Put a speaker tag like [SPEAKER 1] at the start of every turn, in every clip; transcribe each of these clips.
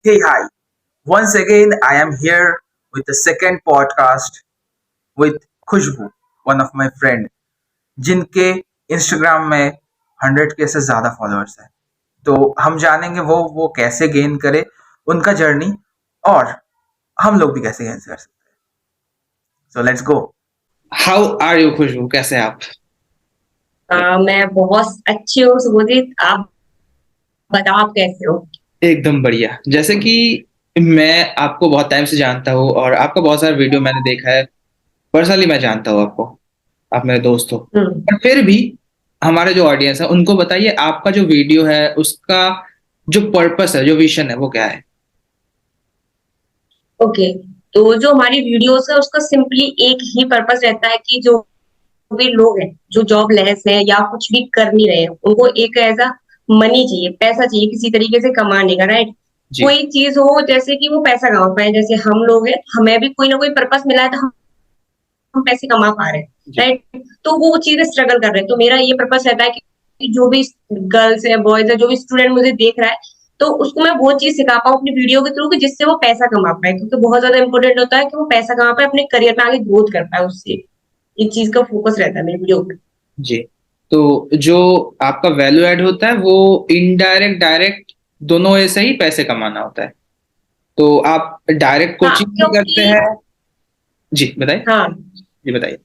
[SPEAKER 1] Hey, hi. Once again, I am here with the second podcast with Khushboo, one of my friend, जिनके Instagram में 100 के से ज़्यादा followers हैं। तो हम जानेंगे वो कैसे गेन करे, उनका जर्नी, और हम लोग भी कैसे गेन कर सकते हैं। So let's go.
[SPEAKER 2] How are you Khushboo, कैसे हैं आप?
[SPEAKER 3] मैं बहुत अच्छी हूँ सुबोधित। आप बताओ, आप कैसे हो?
[SPEAKER 2] एकदम बढ़िया। जैसे कि मैं आपको बहुत टाइम से जानता हूँ और आपका बहुत सारा वीडियो मैंने देखा है। पर्सनली मैं जानता हूँ आपको, आप मेरे दोस्त हो।
[SPEAKER 3] हम्म।
[SPEAKER 2] पर फिर भी हमारे जो ऑडियंस है उनको बताइए, आपका जो वीडियो है उसका जो पर्पस है, जो विजन है, वो क्या है?
[SPEAKER 3] ओके। तो जो हमारी वीडियोस है उसका सिंपली एक ही पर्पस रहता है कि जो भी लोग हैं जो जॉब लेस है या कुछ भी कर नहीं रहे हैं, उनको एक ऐसा मनी चाहिए, पैसा चाहिए किसी तरीके से कमाने का, राइट?
[SPEAKER 2] जी।
[SPEAKER 3] कोई चीज हो जैसे कि वो पैसा कमा पाए, जैसे हम लोग हैं, हमें भी कोई ना कोई पर्पस मिला है तो हम पैसे कमा पा रहे हैं,
[SPEAKER 2] जी।
[SPEAKER 3] राइट? तो वो चीजें स्ट्रगल कर रहे हैं, तो मेरा ये पर्पस रहता है कि जो भी गर्ल्स है, बॉयज है, जो भी स्टूडेंट मुझे देख रहा है, तो उसको मैं वो चीज सिखा पाऊँ अपनी वीडियो के थ्रू कि जिससे वो पैसा कमा पाए, क्योंकि बहुत ज्यादा इंपॉर्टेंट होता है कि वो पैसा कमा पाए, अपने करियर में आगे ग्रोथ कर पाए उससे। इस चीज का फोकस रहता है मेरी वीडियो पे।
[SPEAKER 2] जी। तो जो आपका वैल्यू ऐड होता है वो इनडायरेक्ट डायरेक्ट दोनों वे से ही पैसे कमाना होता है। तो आप डायरेक्ट
[SPEAKER 3] हाँ,
[SPEAKER 2] कोचिंग भी करते
[SPEAKER 3] क्योंकि
[SPEAKER 2] हैं? जी बताइए।
[SPEAKER 3] हाँ,
[SPEAKER 2] जी बताइए।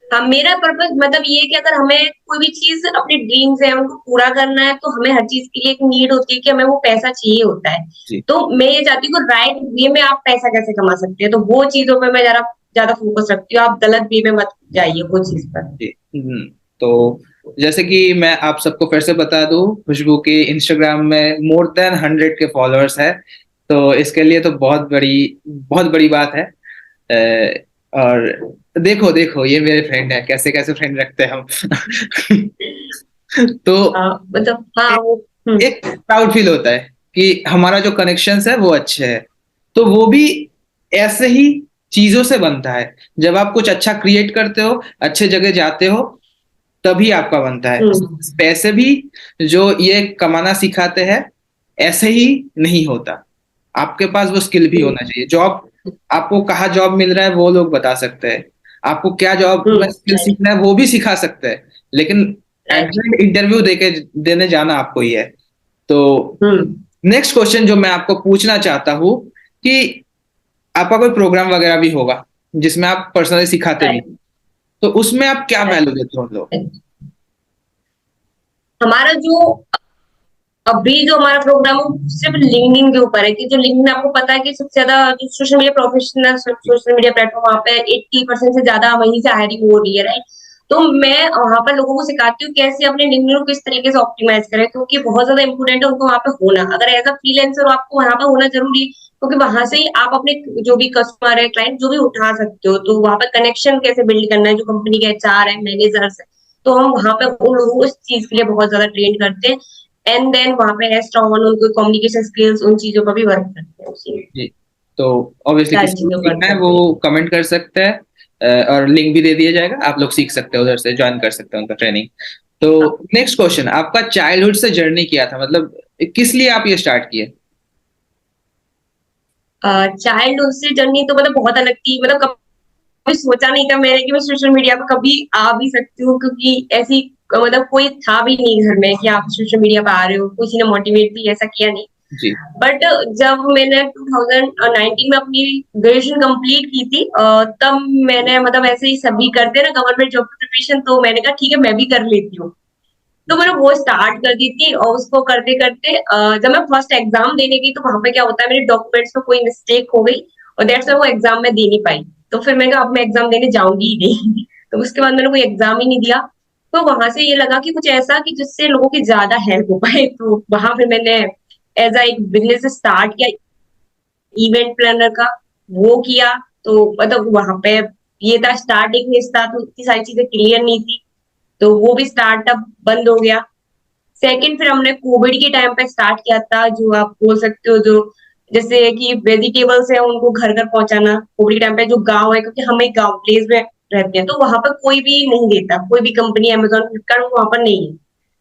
[SPEAKER 3] हाँ, मेरा पर्पस मतलब ये है कि अगर हमें कोई भी चीज, अपने ड्रीम्स है उनको पूरा करना है, तो हमें हर चीज के लिए एक नीड होती है कि हमें वो पैसा चाहिए होता है।
[SPEAKER 2] जी।
[SPEAKER 3] तो मैं ये चाहती हूँ कि राइट वे में आप पैसा कैसे कमा सकते हैं, तो वो चीजों पे मैं जरा ज्यादा फोकस रखती हूँ। आप गलत वे में मत जाइए वो चीज पर।
[SPEAKER 2] जी। तो जैसे कि मैं आप सबको फिर से बता दूं, खुशबू के इंस्टाग्राम में मोर देन 100 के फॉलोअर्स है। तो इसके लिए तो बहुत बड़ी बात है। और देखो देखो, ये मेरे फ्रेंड है, कैसे कैसे फ्रेंड रखते हैं हम। तो
[SPEAKER 3] मतलब हाँ, वो
[SPEAKER 2] एक प्राउड फील होता है कि हमारा जो कनेक्शंस है वो अच्छे है। तो वो भी ऐसे ही चीजों से बनता है। जब आप कुछ अच्छा क्रिएट करते हो, अच्छे जगह जाते हो, तभी आपका बनता है।
[SPEAKER 3] हम्म,
[SPEAKER 2] पैसे भी जो ये कमाना सिखाते हैं, ऐसे ही नहीं होता। आपके पास वो स्किल भी होना चाहिए। जॉब, आपको कहाँ जॉब मिल रहा है वो लोग बता सकते हैं। आपको क्या जॉब में स्किल
[SPEAKER 3] राइट,
[SPEAKER 2] सीखना है वो भी सिखा सकते हैं। लेकिन at
[SPEAKER 3] right.
[SPEAKER 2] The end interview देने जाना आपको ही है। तो
[SPEAKER 3] हम्म।
[SPEAKER 2] नेक्स्ट क्वेश्चन जो मैं आपको पूछना चाहता हूँ कि आपका कोई प्रोग्राम वगैरह भी होगा जिसमें आप पर्सनली सिखाते भी,
[SPEAKER 3] राइट,
[SPEAKER 2] तो उसमें आप क्या वैल्यू
[SPEAKER 3] राइट।
[SPEAKER 2] देते हो लोग?
[SPEAKER 3] हमारा जो अभी जो हमारा प्रोग्राम है सिर्फ लिंक्डइन के ऊपर है, कि जो लिंक्डइन आपको पता है कि सबसे ज्यादा जो social media professional social media platform, वहाँ पे 80% से ज्यादा वहीं से हायरिंग हो रही है, राइट? तो मैं वहां पर लोगों को सिखाती हूँ कैसे अपने लिंक्डइन को किस तरीके से ऑप्टिमाइज करें, क्योंकि बहुत ज्यादा इंपॉर्टेंट है उनको वहां पे होना। अगर एज अ फ्रीलांसर आपको वहां पे होना जरूरी है, क्योंकि वहां से ही आप अपने जो भी कस्टमर है, क्लाइंट जो भी उठा सकते हो। तो वहां पर कनेक्शन कैसे बिल्ड करना है, जो कंपनी के एचआर है, मैनेजर्स है, तो हम वहां पे उन लोगों को इस चीज के लिए बहुत ज्यादा ट्रेन करते हैं। एंड देन वहां पे एक्स्ट्रा ऑन उनको कम्युनिकेशन स्किल्स, उन चीजों पर भी वर्क करते हैं, उसी में
[SPEAKER 2] जी। तो ऑब्वियसली
[SPEAKER 3] सारी
[SPEAKER 2] किसी को
[SPEAKER 3] चीजें वर्क
[SPEAKER 2] सीखना है वो
[SPEAKER 3] करते हैं।
[SPEAKER 2] कमेंट कर सकते हैं। और लिंक भी दे दिया जाएगा, आप लोग सीख सकते हैं, उधर से ज्वाइन कर सकते हैं उनका ट्रेनिंग। तो नेक्स्ट क्वेश्चन, आपका चाइल्डहुड से जर्नी क्या था, मतलब किस लिए आप ये स्टार्ट किए?
[SPEAKER 3] चाइल्डहुड से जर्नी तो मतलब बहुत अलग थी। मतलब कभी सोचा नहीं था मैंने कि मैं सोशल मीडिया पे कभी आ भी सकती हूँ, क्योंकि ऐसी मतलब कोई था भी नहीं घर में कि आप सोशल मीडिया पे आ रहे हो, किसी ने मोटिवेट भी ऐसा किया नहीं।
[SPEAKER 2] जी।
[SPEAKER 3] बट जब मैंने 2019 में अपनी ग्रेजुएशन कंप्लीट की थी, तब मैंने मतलब ऐसे ही सभी करते हैं ना गवर्नमेंट जॉब की प्रिपरेशन, तो मैंने कहा ठीक है मैं भी कर लेती हूँ। तो मैंने वो स्टार्ट कर दी थी, और उसको करते करते जब मैं फर्स्ट एग्जाम देने गई, तो वहां पे क्या होता है, मेरे डॉक्यूमेंट्स में कोई मिस्टेक हो गई, और दैट्स वो एग्जाम में दे नहीं पाई। तो फिर मैंने कहा अब मैं एग्जाम देने जाऊंगी ही नहीं। तो उसके बाद मैंने कोई एग्जाम ही नहीं दिया। तो वहां से ये लगा कि कुछ ऐसा कि जिससे लोगों की ज्यादा हेल्प हो पाए, तो वहां फिर मैंने एज एक बिजनेस स्टार्ट किया, इवेंट प्लानर का। वो किया। तो मतलब वहां पे ये था, स्टार्टिंग में था तो इतनी सारी चीजें क्लियर नहीं थी, तो वो भी स्टार्टअप बंद हो गया। सेकंड फिर हमने कोविड के टाइम पे स्टार्ट किया था, जो आप बोल सकते हो, जो जैसे कि वेजिटेबल्स है उनको घर घर पहुंचाना। कोविड के टाइम पे जो गांव है, क्योंकि हम एक गांव प्लेस में रहते हैं, तो वहां पर कोई भी नहीं देता, कोई भी कंपनी अमेजोन फ्लिपकार्ट वहां पर नहीं है,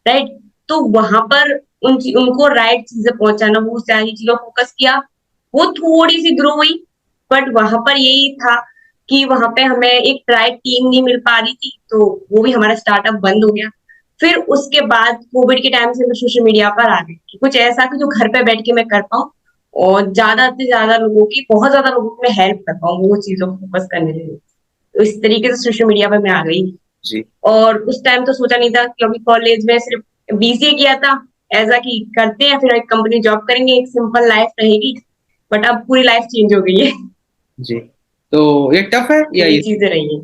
[SPEAKER 3] राइट? तो वहां पर उनको राइट चीजें पहुंचाना, वो सारी चीजों फोकस किया। वो थोड़ी सी ग्रो हुई, बट वहां पर यही था कि वहां पे हमें एक राइट टीम नहीं मिल पा रही थी, तो वो भी हमारा स्टार्टअप बंद हो गया। फिर उसके बाद कोविड के टाइम से मैं सोशल मीडिया पर आ गई कि कुछ ऐसा कि जो घर पे बैठ के मैं कर पाऊँ और ज्यादा से ज्यादा लोगों की, बहुत ज्यादा लोगों की मैं हेल्प कर पाऊँ वो चीजों को फोकस करने लगी। तो इस तरीके से सोशल मीडिया पर मैं आ गई।
[SPEAKER 2] जी।
[SPEAKER 3] और उस टाइम तो सोचा नहीं था, क्योंकि कॉलेज में सिर्फ बीसीए किया था, ऐसा कि करते हैं फिर एक कंपनी जॉब करेंगे, एक सिंपल लाइफ रहेगी। बट अब पूरी लाइफ चेंज हो गई है।
[SPEAKER 2] जी। तो ये टफ है
[SPEAKER 3] तो
[SPEAKER 2] या
[SPEAKER 3] ये
[SPEAKER 2] इजी?
[SPEAKER 3] चीजें रही है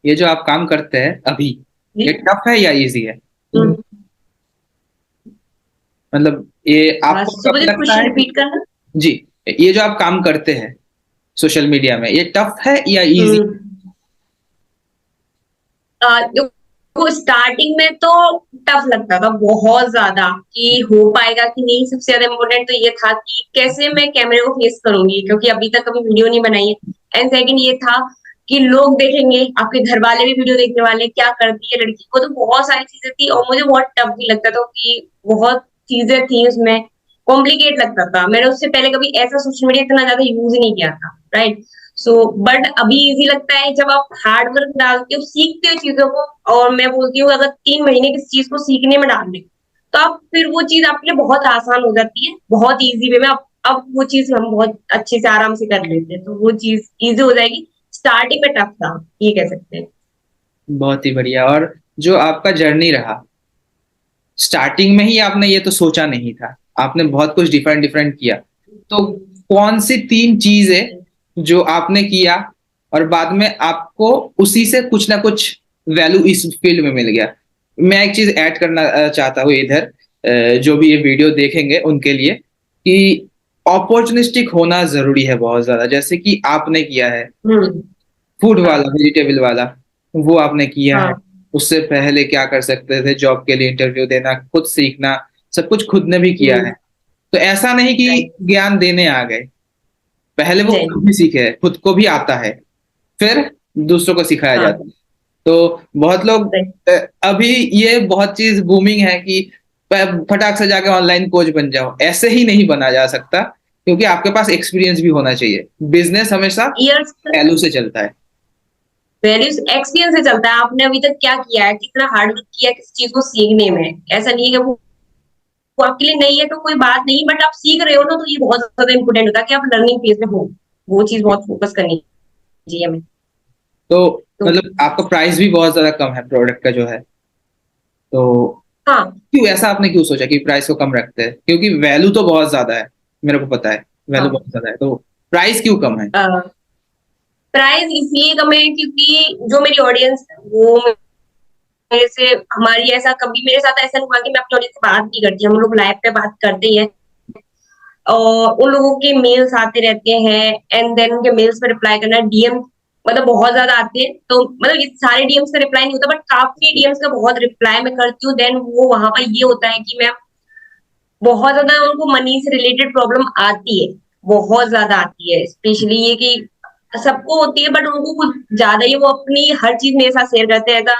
[SPEAKER 2] ये जो आप काम करते हैं अभी,
[SPEAKER 3] जी।
[SPEAKER 2] ये टफ है या इजी है?
[SPEAKER 3] हम्म।
[SPEAKER 2] मतलब ये आपको
[SPEAKER 3] सो
[SPEAKER 2] कब
[SPEAKER 3] मुझे
[SPEAKER 2] लगता
[SPEAKER 3] क्वेश्चन
[SPEAKER 2] है कि
[SPEAKER 3] रिपीट करना।
[SPEAKER 2] जी, ये जो आप काम करते हैं सोशल मीडिया में, ये टफ है या इजी?
[SPEAKER 3] हम्म। देखो स्टार्टिंग में तो टफ लगता था बहुत ज्यादा कि हो पाएगा कि नहीं। सबसे ज्यादा इम्पोर्टेंट तो ये था कि कैसे मैं कैमरे को फेस करूंगी, क्योंकि अभी तक कभी वीडियो नहीं बनाई है। एंड सेकंड ये था कि लोग देखेंगे, आपके घर वाले भी वीडियो देखने वाले, क्या करती है लड़की को। तो बहुत सारी चीजें थी और मुझे बहुत टफ भी लगता था कि बहुत चीजें थी उसमें, कॉम्प्लिकेट लगता था। मैंने उससे पहले कभी ऐसा सोशल मीडिया इतना ज्यादा यूज ही नहीं किया था, राइट। सो बट अभी इजी लगता है जब आप हार्ड वर्क डालते हो, सीखते हो चीजों को। और मैं बोलती हूँ अगर 3 महीने किसी चीज को सीखने में डाल दें, तो आप फिर वो चीज आपके लिए बहुत आसान हो जाती है, बहुत इजी वे में। अब वो चीज हम बहुत अच्छे से आराम से कर लेते हैं, तो वो चीज इजी हो जाएगी। स्टार्टिंग में टफ था, ये कह सकते हैं।
[SPEAKER 2] बहुत ही बढ़िया। और जो आपका जर्नी रहा, स्टार्टिंग में ही आपने ये तो सोचा नहीं था, आपने बहुत कुछ डिफरेंट डिफरेंट किया। तो कौन सी 3 चीजें जो आपने किया और बाद में आपको उसी से कुछ ना कुछ वैल्यू इस फील्ड में मिल गया? मैं एक चीज ऐड करना चाहता हूँ इधर, जो भी ये वीडियो देखेंगे उनके लिए, कि अपॉर्चुनिस्टिक होना जरूरी है बहुत ज्यादा। जैसे कि आपने किया है
[SPEAKER 3] हम्म।
[SPEAKER 2] फूड
[SPEAKER 3] हाँ।
[SPEAKER 2] वाला, वेजिटेबल वाला, वो आपने किया है।
[SPEAKER 3] हाँ।
[SPEAKER 2] उससे पहले क्या कर सकते थे? जॉब के लिए इंटरव्यू देना, खुद सीखना, सब कुछ खुद ने भी किया है। तो ऐसा नहीं कि
[SPEAKER 3] राइट।
[SPEAKER 2] ज्ञान देने आ गए, पहले वो
[SPEAKER 3] नहीं।
[SPEAKER 2] खुद भी सीखे है, खुद को भी आता है, फिर दूसरों को सिखाया
[SPEAKER 3] हाँ।
[SPEAKER 2] जाता है। तो बहुत लोग
[SPEAKER 3] राइट।
[SPEAKER 2] अ, अभी ये बहुत चीज बूमिंग है कि फटाक से जाके ऑनलाइन कोच बन जाओ। ऐसे ही नहीं बना जा सकता, क्योंकि आपके पास एक्सपीरियंस भी होना चाहिए। बिजनेस हमेशा
[SPEAKER 3] ईयर्स
[SPEAKER 2] वैल्यू से चलता है।
[SPEAKER 3] वैल्यूज एक्सपीरियंस से चलता है। आपने अभी तक क्या किया है, कितना हार्ड वर्क किया है किसी चीज को सीखने में। ऐसा नहीं है कि वो आपके लिए नहीं है तो कोई बात नहीं, बट आप सीख रहे हो ना, तो ये बहुत ज्यादा इंपॉर्टेंट होता है कि आप लर्निंग फेज में हो। वो चीज बहुत फोकस करनी चाहिए हमें।
[SPEAKER 2] तो
[SPEAKER 3] तो
[SPEAKER 2] मतलब आपका प्राइस भी बहुत ज्यादा कम है प्रोडक्ट का जो है, तो
[SPEAKER 3] हाँ।
[SPEAKER 2] क्यों ऐसा आपने क्यों सोचा कि प्राइस को कम रखते हैं? क्योंकि वैल्यू तो बहुत ज्यादा है, मेरे को पता है वैल्यू
[SPEAKER 3] हाँ।
[SPEAKER 2] बहुत ज्यादा है, तो प्राइस क्यों कम है?
[SPEAKER 3] प्राइस इसलिए कम है क्योंकि जो मेरी ऑडियंस है वो मेरे से, हमारी ऐसा कभी मेरे साथ ऐसा नहीं हुआ कि मैं अपनी ऑडियंस से बात नहीं करती। हम लोग लाइव पे बात करते ही हैं, और उन लोगों के मेल्स आते रहते हैं, एंड देन उनके मेल्स पे रिप्लाई करना। डीएम मतलब बहुत ज्यादा आते हैं, तो मतलब ये सारे डीएम्स का रिप्लाई नहीं होता, बट काफी डीएम्स का बहुत रिप्लाई मैं करती हूँ। देन वो वहां पर ये होता है कि मैं बहुत ज्यादा, उनको मनी से रिलेटेड प्रॉब्लम आती है, बहुत ज्यादा आती है। स्पेशली ये कि सबको होती है, बट उनको कुछ ज्यादा ही वो अपनी हर चीज मेरे साथ शेयर करते हैं। ऐसा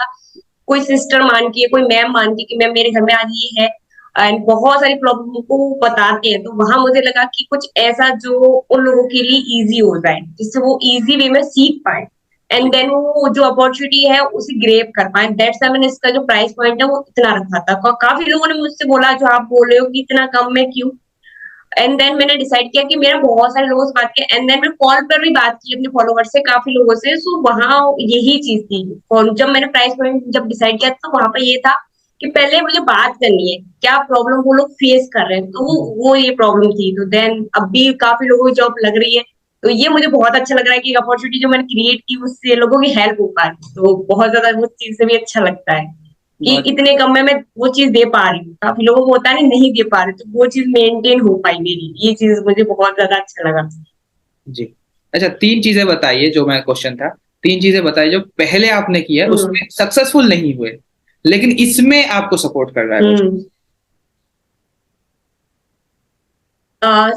[SPEAKER 3] कोई सिस्टर मान के, कोई मैम मान के कि मैम मेरे घर में आज ये है, एंड बहुत सारी प्रॉब्लम को बताते हैं। तो वहां मुझे लगा कि कुछ ऐसा जो उन लोगों के लिए इजी हो जाए, जिससे वो इजी वे में सीख पाए, एंड देन वो जो अपॉर्चुनिटी है उसे ग्रेब कर पाए। दैट्स व्हाई मैंने इसका जो प्राइस पॉइंट है वो इतना रखा था। काफी लोगों ने मुझसे बोला जो आप बोल रहे हो कि इतना कम में क्यों। एंड देन मैंने डिसाइड किया कि मेरा बहुत सारे लोगों से बात किया, एंड देन मैं कॉल पर भी बात की अपने फॉलोअर्स से, काफी लोगों से। सो वहां यही चीज थी। और जब मैंने प्राइस पॉइंट जब डिसाइड किया, तो वहां पर ये था कि पहले मुझे बात करनी है क्या प्रॉब्लम वो लोग फेस कर रहे हैं। तो वो ये प्रॉब्लम थी। तो देन अब भी काफी लोगों की जॉब लग रही है। तो ये मुझे बहुत अच्छा लग रहा है कि अपॉर्चुनिटी जो मैंने क्रिएट की उससे लोगों की हेल्प हो पा रही है। तो बहुत ज्यादा वो चीज से भी अच्छा लगता है कि
[SPEAKER 2] बहुत
[SPEAKER 3] इतने कम में मैं वो चीज दे पा रही हूँ। काफी लोगों को होता है नहीं दे पा रहे, तो वो चीज मेंटेन हो पाई मेरी। ये चीज मुझे बहुत ज्यादा अच्छा लगा।
[SPEAKER 2] जी। अच्छा, 3 चीजें बताइए, जो मैं क्वेश्चन था, 3 चीजें बताइए जो पहले आपने किया
[SPEAKER 3] हम्म।
[SPEAKER 2] उसमें सक्सेसफुल नहीं हुए, लेकिन इसमें आपको सपोर्ट कर रहा है वो।
[SPEAKER 3] हम्म।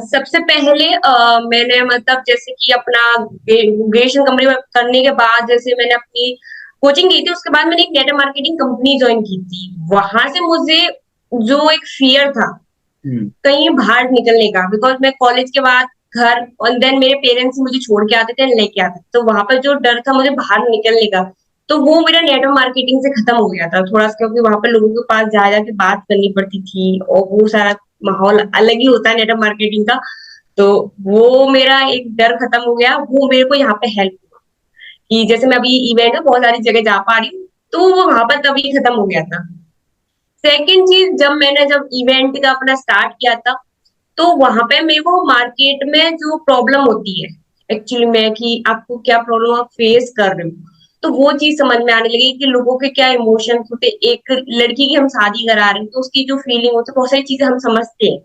[SPEAKER 3] सबसे पहले मैंने मतलब जैसे कि अपना ग्रेजुएशन कंप्लीट करने के बाद जैसे मैंने अपनी कोचिंग की थी, उसके बाद मैंने एक नेटवर्क मार्केटिंग कंपनी ज्वाइन की थी। वहां से मुझे जो एक फियर था
[SPEAKER 2] हम्म।
[SPEAKER 3] कहीं बाहर निकलने का, बिकॉज मैं कॉलेज के बाद घर और देन मेरे पेरेंट्स मुझे छोड़ के आते थे लेके आते थे, तो वहां पर जो डर था मुझे बाहर निकलने का, तो वो मेरा नेटवर्क मार्केटिंग से खत्म हो गया था थोड़ा सा, क्योंकि वहां पर लोगों के पास जा जाके बात करनी पड़ती थी और वो सारा माहौल अलग ही होता है नेटवर्क मार्केटिंग का। तो वो मेरा एक डर खत्म हो गया, वो मेरे को यहाँ पे हेल्प हुआ कि जैसे मैं अभी इवेंट में बहुत सारी जगह जा पा रही हूँ, तो वो वहां पर तभी खत्म हो गया था। सेकेंड चीज, जब इवेंट का अपना स्टार्ट किया था, तो वहां पे मेरे को मार्केट में जो प्रॉब्लम होती है एक्चुअली में, कि आपको क्या प्रॉब्लम आप फेस कर रहे हो, तो वो चीज समझ में आने लगी कि लोगों के क्या इमोशंस होते हैं। एक लड़की की हम शादी करा रहे हैं तो उसकी जो फीलिंग होती है, बहुत सारी चीजें हम समझते हैं,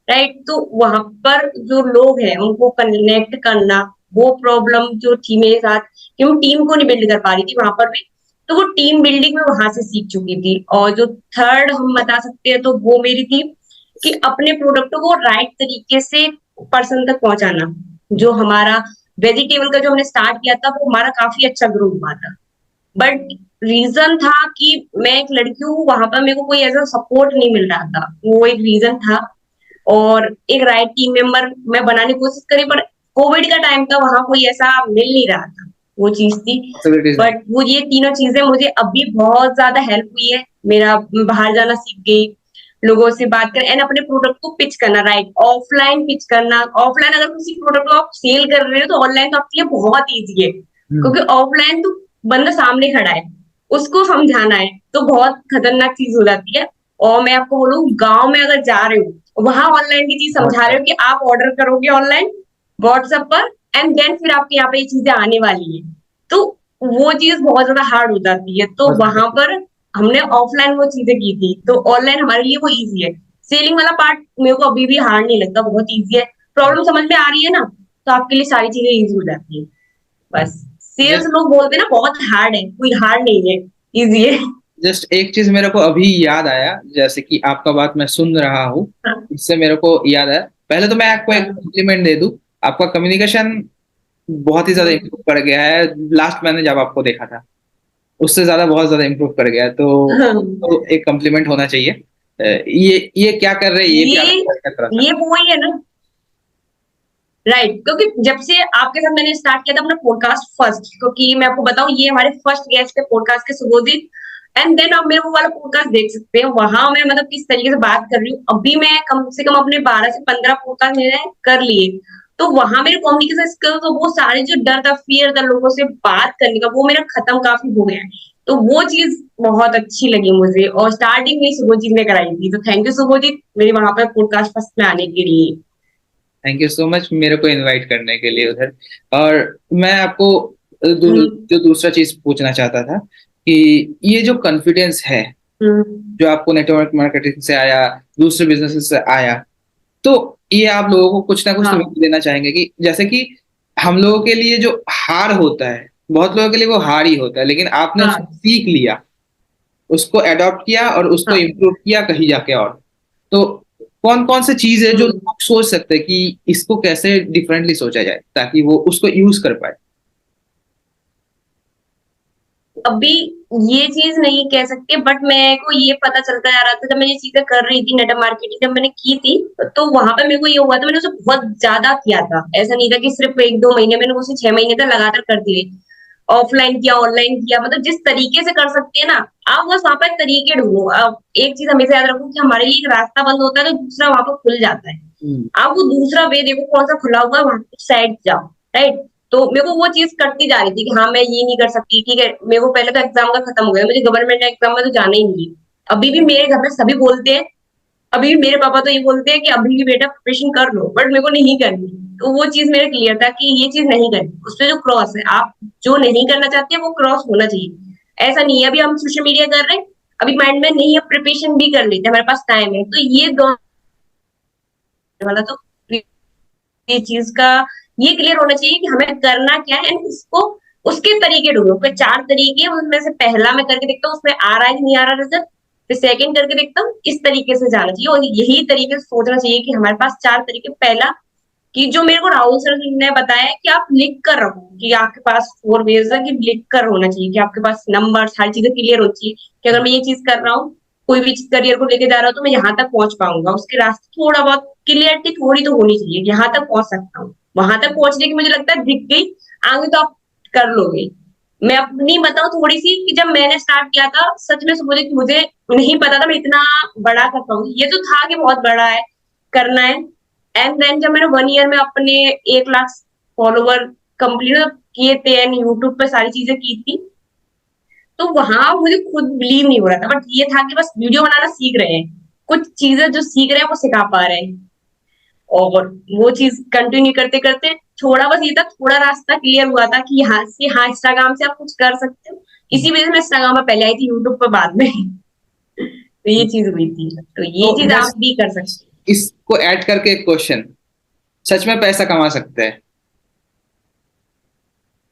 [SPEAKER 3] राइट। तो वहां पर जो लोग हैं उनको कनेक्ट करना, वो प्रॉब्लम जो थी मेरे साथ कि मैं टीम को नहीं बिल्ड कर पा रही थी वहां पर भी, तो वो टीम बिल्डिंग में वहां से सीख चुकी थी। और जो थर्ड हम बता सकते हैं, तो वो मेरी थी कि अपने प्रोडक्ट को राइट तरीके से पर्सन तक पहुंचाना। जो हमारा वेजिटेबल का जो हमने स्टार्ट किया था, वो हमारा काफी अच्छा ग्रो हुआ था, बट रीजन था कि मैं एक लड़की हूँ, वहां पर मेरे को कोई ऐसा सपोर्ट नहीं मिल रहा था, वो एक रीजन था। और एक राइट टीम मेंबर मैं बनाने की कोशिश करी, पर कोविड का टाइम था, वहां कोई ऐसा मिल नहीं रहा था, वो चीज थी।
[SPEAKER 2] पॉसिबिलिटीज नहीं।
[SPEAKER 3] बट वो ये तीनों चीजें मुझे अभी बहुत ज्यादा हेल्प हुई है। मेरा बाहर जाना सीख गई, लोगों से बात कर, एंड अपने प्रोडक्ट को पिच करना, राइट, ऑफलाइन पिच करना। ऑफलाइन अगर किसी प्रोडक्ट को आप सेल कर रहे हो तो ऑनलाइन तो आपके लिए बहुत ईजी है,
[SPEAKER 2] हम्म।
[SPEAKER 3] क्योंकि ऑफलाइन तो बंदा सामने खड़ा है, उसको समझाना है, तो बहुत खतरनाक चीज हो जाती है। और मैं आपको बोलूं, गांव में अगर जा रहे हो, वहां ऑनलाइन की चीज
[SPEAKER 2] बहुत
[SPEAKER 3] समझा रहे
[SPEAKER 2] है।
[SPEAKER 3] हो कि आप ऑर्डर करोगे ऑनलाइन व्हाट्सएप पर, एंड देन फिर आपके यहाँ पे ये चीजें आने वाली है, तो वो चीज बहुत ज्यादा हार्ड हो जाती है। तो
[SPEAKER 2] बहुत
[SPEAKER 3] वहां
[SPEAKER 2] ज्यादा।
[SPEAKER 3] पर हमने ऑफलाइन वो चीजें की थी, तो ऑनलाइन हमारे लिए वो इजी है। सेलिंग वाला पार्ट मेरे को अभी भी हार्ड नहीं लगता, बहुत इजी है। प्रॉब्लम समझ में आ रही है ना, तो आपके लिए सारी चीजें इजी हो जाती है। बस सेल्स
[SPEAKER 2] जस्ट
[SPEAKER 3] लोग बोलते हैं ना बहुत हार्ड है, कोई हार्ड नहीं है, इजी है।
[SPEAKER 2] जस्ट एक चीज मेरे को अभी याद आया, जैसे कि आपका बात मैं सुन रहा हूँ,
[SPEAKER 3] हाँ,
[SPEAKER 2] इससे मेरे को याद आया। पहले तो मैं आपको एक
[SPEAKER 3] हाँ,
[SPEAKER 2] कॉम्प्लीमेंट दे दूं, आपका कम्युनिकेशन बहुत ही ज्यादा
[SPEAKER 3] हम्म,
[SPEAKER 2] इम्प्रूव कर गया है। लास्ट मैंने जब आपको देखा था, उससे ज्यादा बहुत ज्यादा इम्प्रूव कर गया है।
[SPEAKER 3] हाँ।
[SPEAKER 2] तो एक कम्प्लीमेंट होना चाहिए। ये क्या कर रहे हैं, ये भी
[SPEAKER 3] ये
[SPEAKER 2] आपको कर रहा था।
[SPEAKER 3] ये वो ही है ना, राइट। क्योंकि जब से आपके साथ मैंने स्टार्ट किया था अपना पॉडकास्ट फर्स्ट, क्योंकि मैं आपको बताऊं ये हमारे फर्स्ट गेस्ट थे पॉडकास्ट के, सुबोधित। एंड देन आप मेरे वो वाला पॉडकास्ट देख सकते हैं, वहां मैं मतलब किस तरीके से बात कर रही हूँ। अभी मैं कम से कम अपने 12 से 15 पॉडकास्ट मैंने कर लिए, तो वहां मेरे कम्युनिकेशन स्किल्स और वो सारे जो डर था, फियर था लोगों से बात करने का, वो मेरा खत्म काफी हो गया है। तो वो चीज बहुत अच्छी लगी मुझे, और स्टार्टिंग में शुभजीत ने कराई थी, तो थैंक यू शुभजीत मेरे वहां पर पॉडकास्ट फर्स्ट में आने के लिए।
[SPEAKER 2] थैंक यू सो मच मेरे को इनवाइट करने के लिए उधर। और मैं आपको
[SPEAKER 3] हम्म,
[SPEAKER 2] जो दूसरा चीज पूछना चाहता था कि ये जो कॉन्फिडेंस है
[SPEAKER 3] हम्म,
[SPEAKER 2] जो आपको नेटवर्क मार्केटिंग से आया, दूसरे बिजनेस से आया, तो ये आप लोगों को कुछ ना कुछ तो
[SPEAKER 3] हाँ,
[SPEAKER 2] वैल्यू देना चाहेंगे कि जैसे कि हम लोगों के लिए जो हार होता है, बहुत लोगों के लिए वो हार ही होता है, लेकिन आपने उसको
[SPEAKER 3] हाँ,
[SPEAKER 2] सीख लिया, उसको अडॉप्ट किया और उसको
[SPEAKER 3] हाँ,
[SPEAKER 2] इम्प्रूव किया कहीं जाके। और तो कौन कौन से चीज है जो
[SPEAKER 3] हम्म।
[SPEAKER 2] लोग सोच सकते हैं कि इसको कैसे डिफरेंटली सोचा जाए ताकि वो उसको यूज कर पाए।
[SPEAKER 3] अभी ये चीज नहीं कह सकते, बट मेरे को ये पता चलता जा रहा था जब मैं ये चीजें कर रही थी, नेटवर्क मार्केटिंग जब मैंने की थी, तो वहां पे मेरे को ये हुआ था, मैंने उसे बहुत ज्यादा किया था। ऐसा नहीं था कि सिर्फ 1-2 महीने, मैंने उसे 6 महीने तक लगातार कर दिए। ऑफलाइन किया, ऑनलाइन किया, मतलब जिस तरीके से कर सकते हैं ना, आप बस वहां पर तरीके ढूंढो। आप एक चीज हमेशा याद रखो कि हमारे लिए एक रास्ता बंद होता है तो दूसरा वहां पर खुल जाता है।
[SPEAKER 2] हम्म।
[SPEAKER 3] आप वो दूसरा वे देखो कौन सा खुला हुआ है, वहां साइड जाओ, राइट। तो मेरे को वो चीज करती जा रही थी कि हाँ मैं ये नहीं कर सकती, ठीक है। मेरे को पहले तो एग्जाम का खत्म हो गया, मुझे गवर्नमेंट एग्जाम में तो जाना ही नहीं है। अभी भी मेरे घर में सभी बोलते हैं, अभी भी मेरे पापा तो ये बोलते हैं कि अभी भी बेटा प्रिपरेशन कर लो, बट मेरे को नहीं करनी। तो वो चीज मेरे क्लियर था कि ये चीज नहीं करनी, उसपे जो क्रॉस है, आप जो नहीं करना चाहते वो क्रॉस होना चाहिए। ऐसा नहीं है अभी हम सोशल मीडिया कर रहे हैं, अभी माइंड में नहीं है, प्रिपरेशन भी कर लेते हैं, हमारे पास टाइम है, तो ये दोनों वाला तो ये चीज का ये क्लियर होना चाहिए कि हमें करना क्या है, एंड उसको उसके तरीके ढूंढो। फिर 4 तरीके हैं, उनमें से पहला मैं करके देखता हूँ, उसमें आ रहा है कि नहीं आ रहा रिजल्ट, फिर सेकंड करके देखता हूँ। इस तरीके से जाना चाहिए, और यही तरीके से सोचना चाहिए कि हमारे पास 4 तरीके। पहला, कि जो मेरे को राहुल सर ने बताया है कि आप लिख कर रखो, कि आपके पास 4 वेज है, कि लिख कर होना चाहिए, कि आपके पास नंबर हर चीजें क्लियर होनी चाहिए कि अगर मैं ये चीज कर रहा हूँ कोई भी करियर को लेके जा रहा हूँ तो मैं यहाँ तक पहुंच पाऊंगा, उसके रास्ते थोड़ा बहुत क्लियरिटी थोड़ी तो होनी चाहिए कि यहाँ तक पहुंच सकता हूँ। वहां तक पहुंचने की मुझे लगता है दिख गई, आगे तो आप कर लोगे। मैं अपनी बताऊं थोड़ी सी कि जब मैंने स्टार्ट किया था सच में मुझे नहीं पता था मैं इतना बड़ा कर पाऊंगी। ये तो था कि बहुत बड़ा है, करना है। एंड देन जब मैंने 1 ईयर में अपने 1 लाख फॉलोवर कंप्लीट किए थे एंड यूट्यूब पे सारी चीजें की थी, तो वहां मुझे खुद बिलीव नहीं हो रहा था। बट ये था कि बस वीडियो बनाना सीख रहे हैं, कुछ चीजें जो सीख रहे हैं वो सिखा पा रहे हैं, और वो चीज कंटिन्यू करते करते थोड़ा बस ये था, थोड़ा रास्ता क्लियर हुआ था कि यहाँ से हाँ इंस्टाग्राम से आप कुछ कर सकते हो। इसी वजह से मैं इंस्टाग्राम पर पहले आई थी, यूट्यूब पर बाद में। तो ये चीज हुई थी, तो ये
[SPEAKER 2] तो
[SPEAKER 3] चीज
[SPEAKER 2] बस
[SPEAKER 3] आप भी कर सकते
[SPEAKER 2] इसको ऐड करके एक क्वेश्चन, सच में पैसा कमा सकते हैं?
[SPEAKER 3] हैं।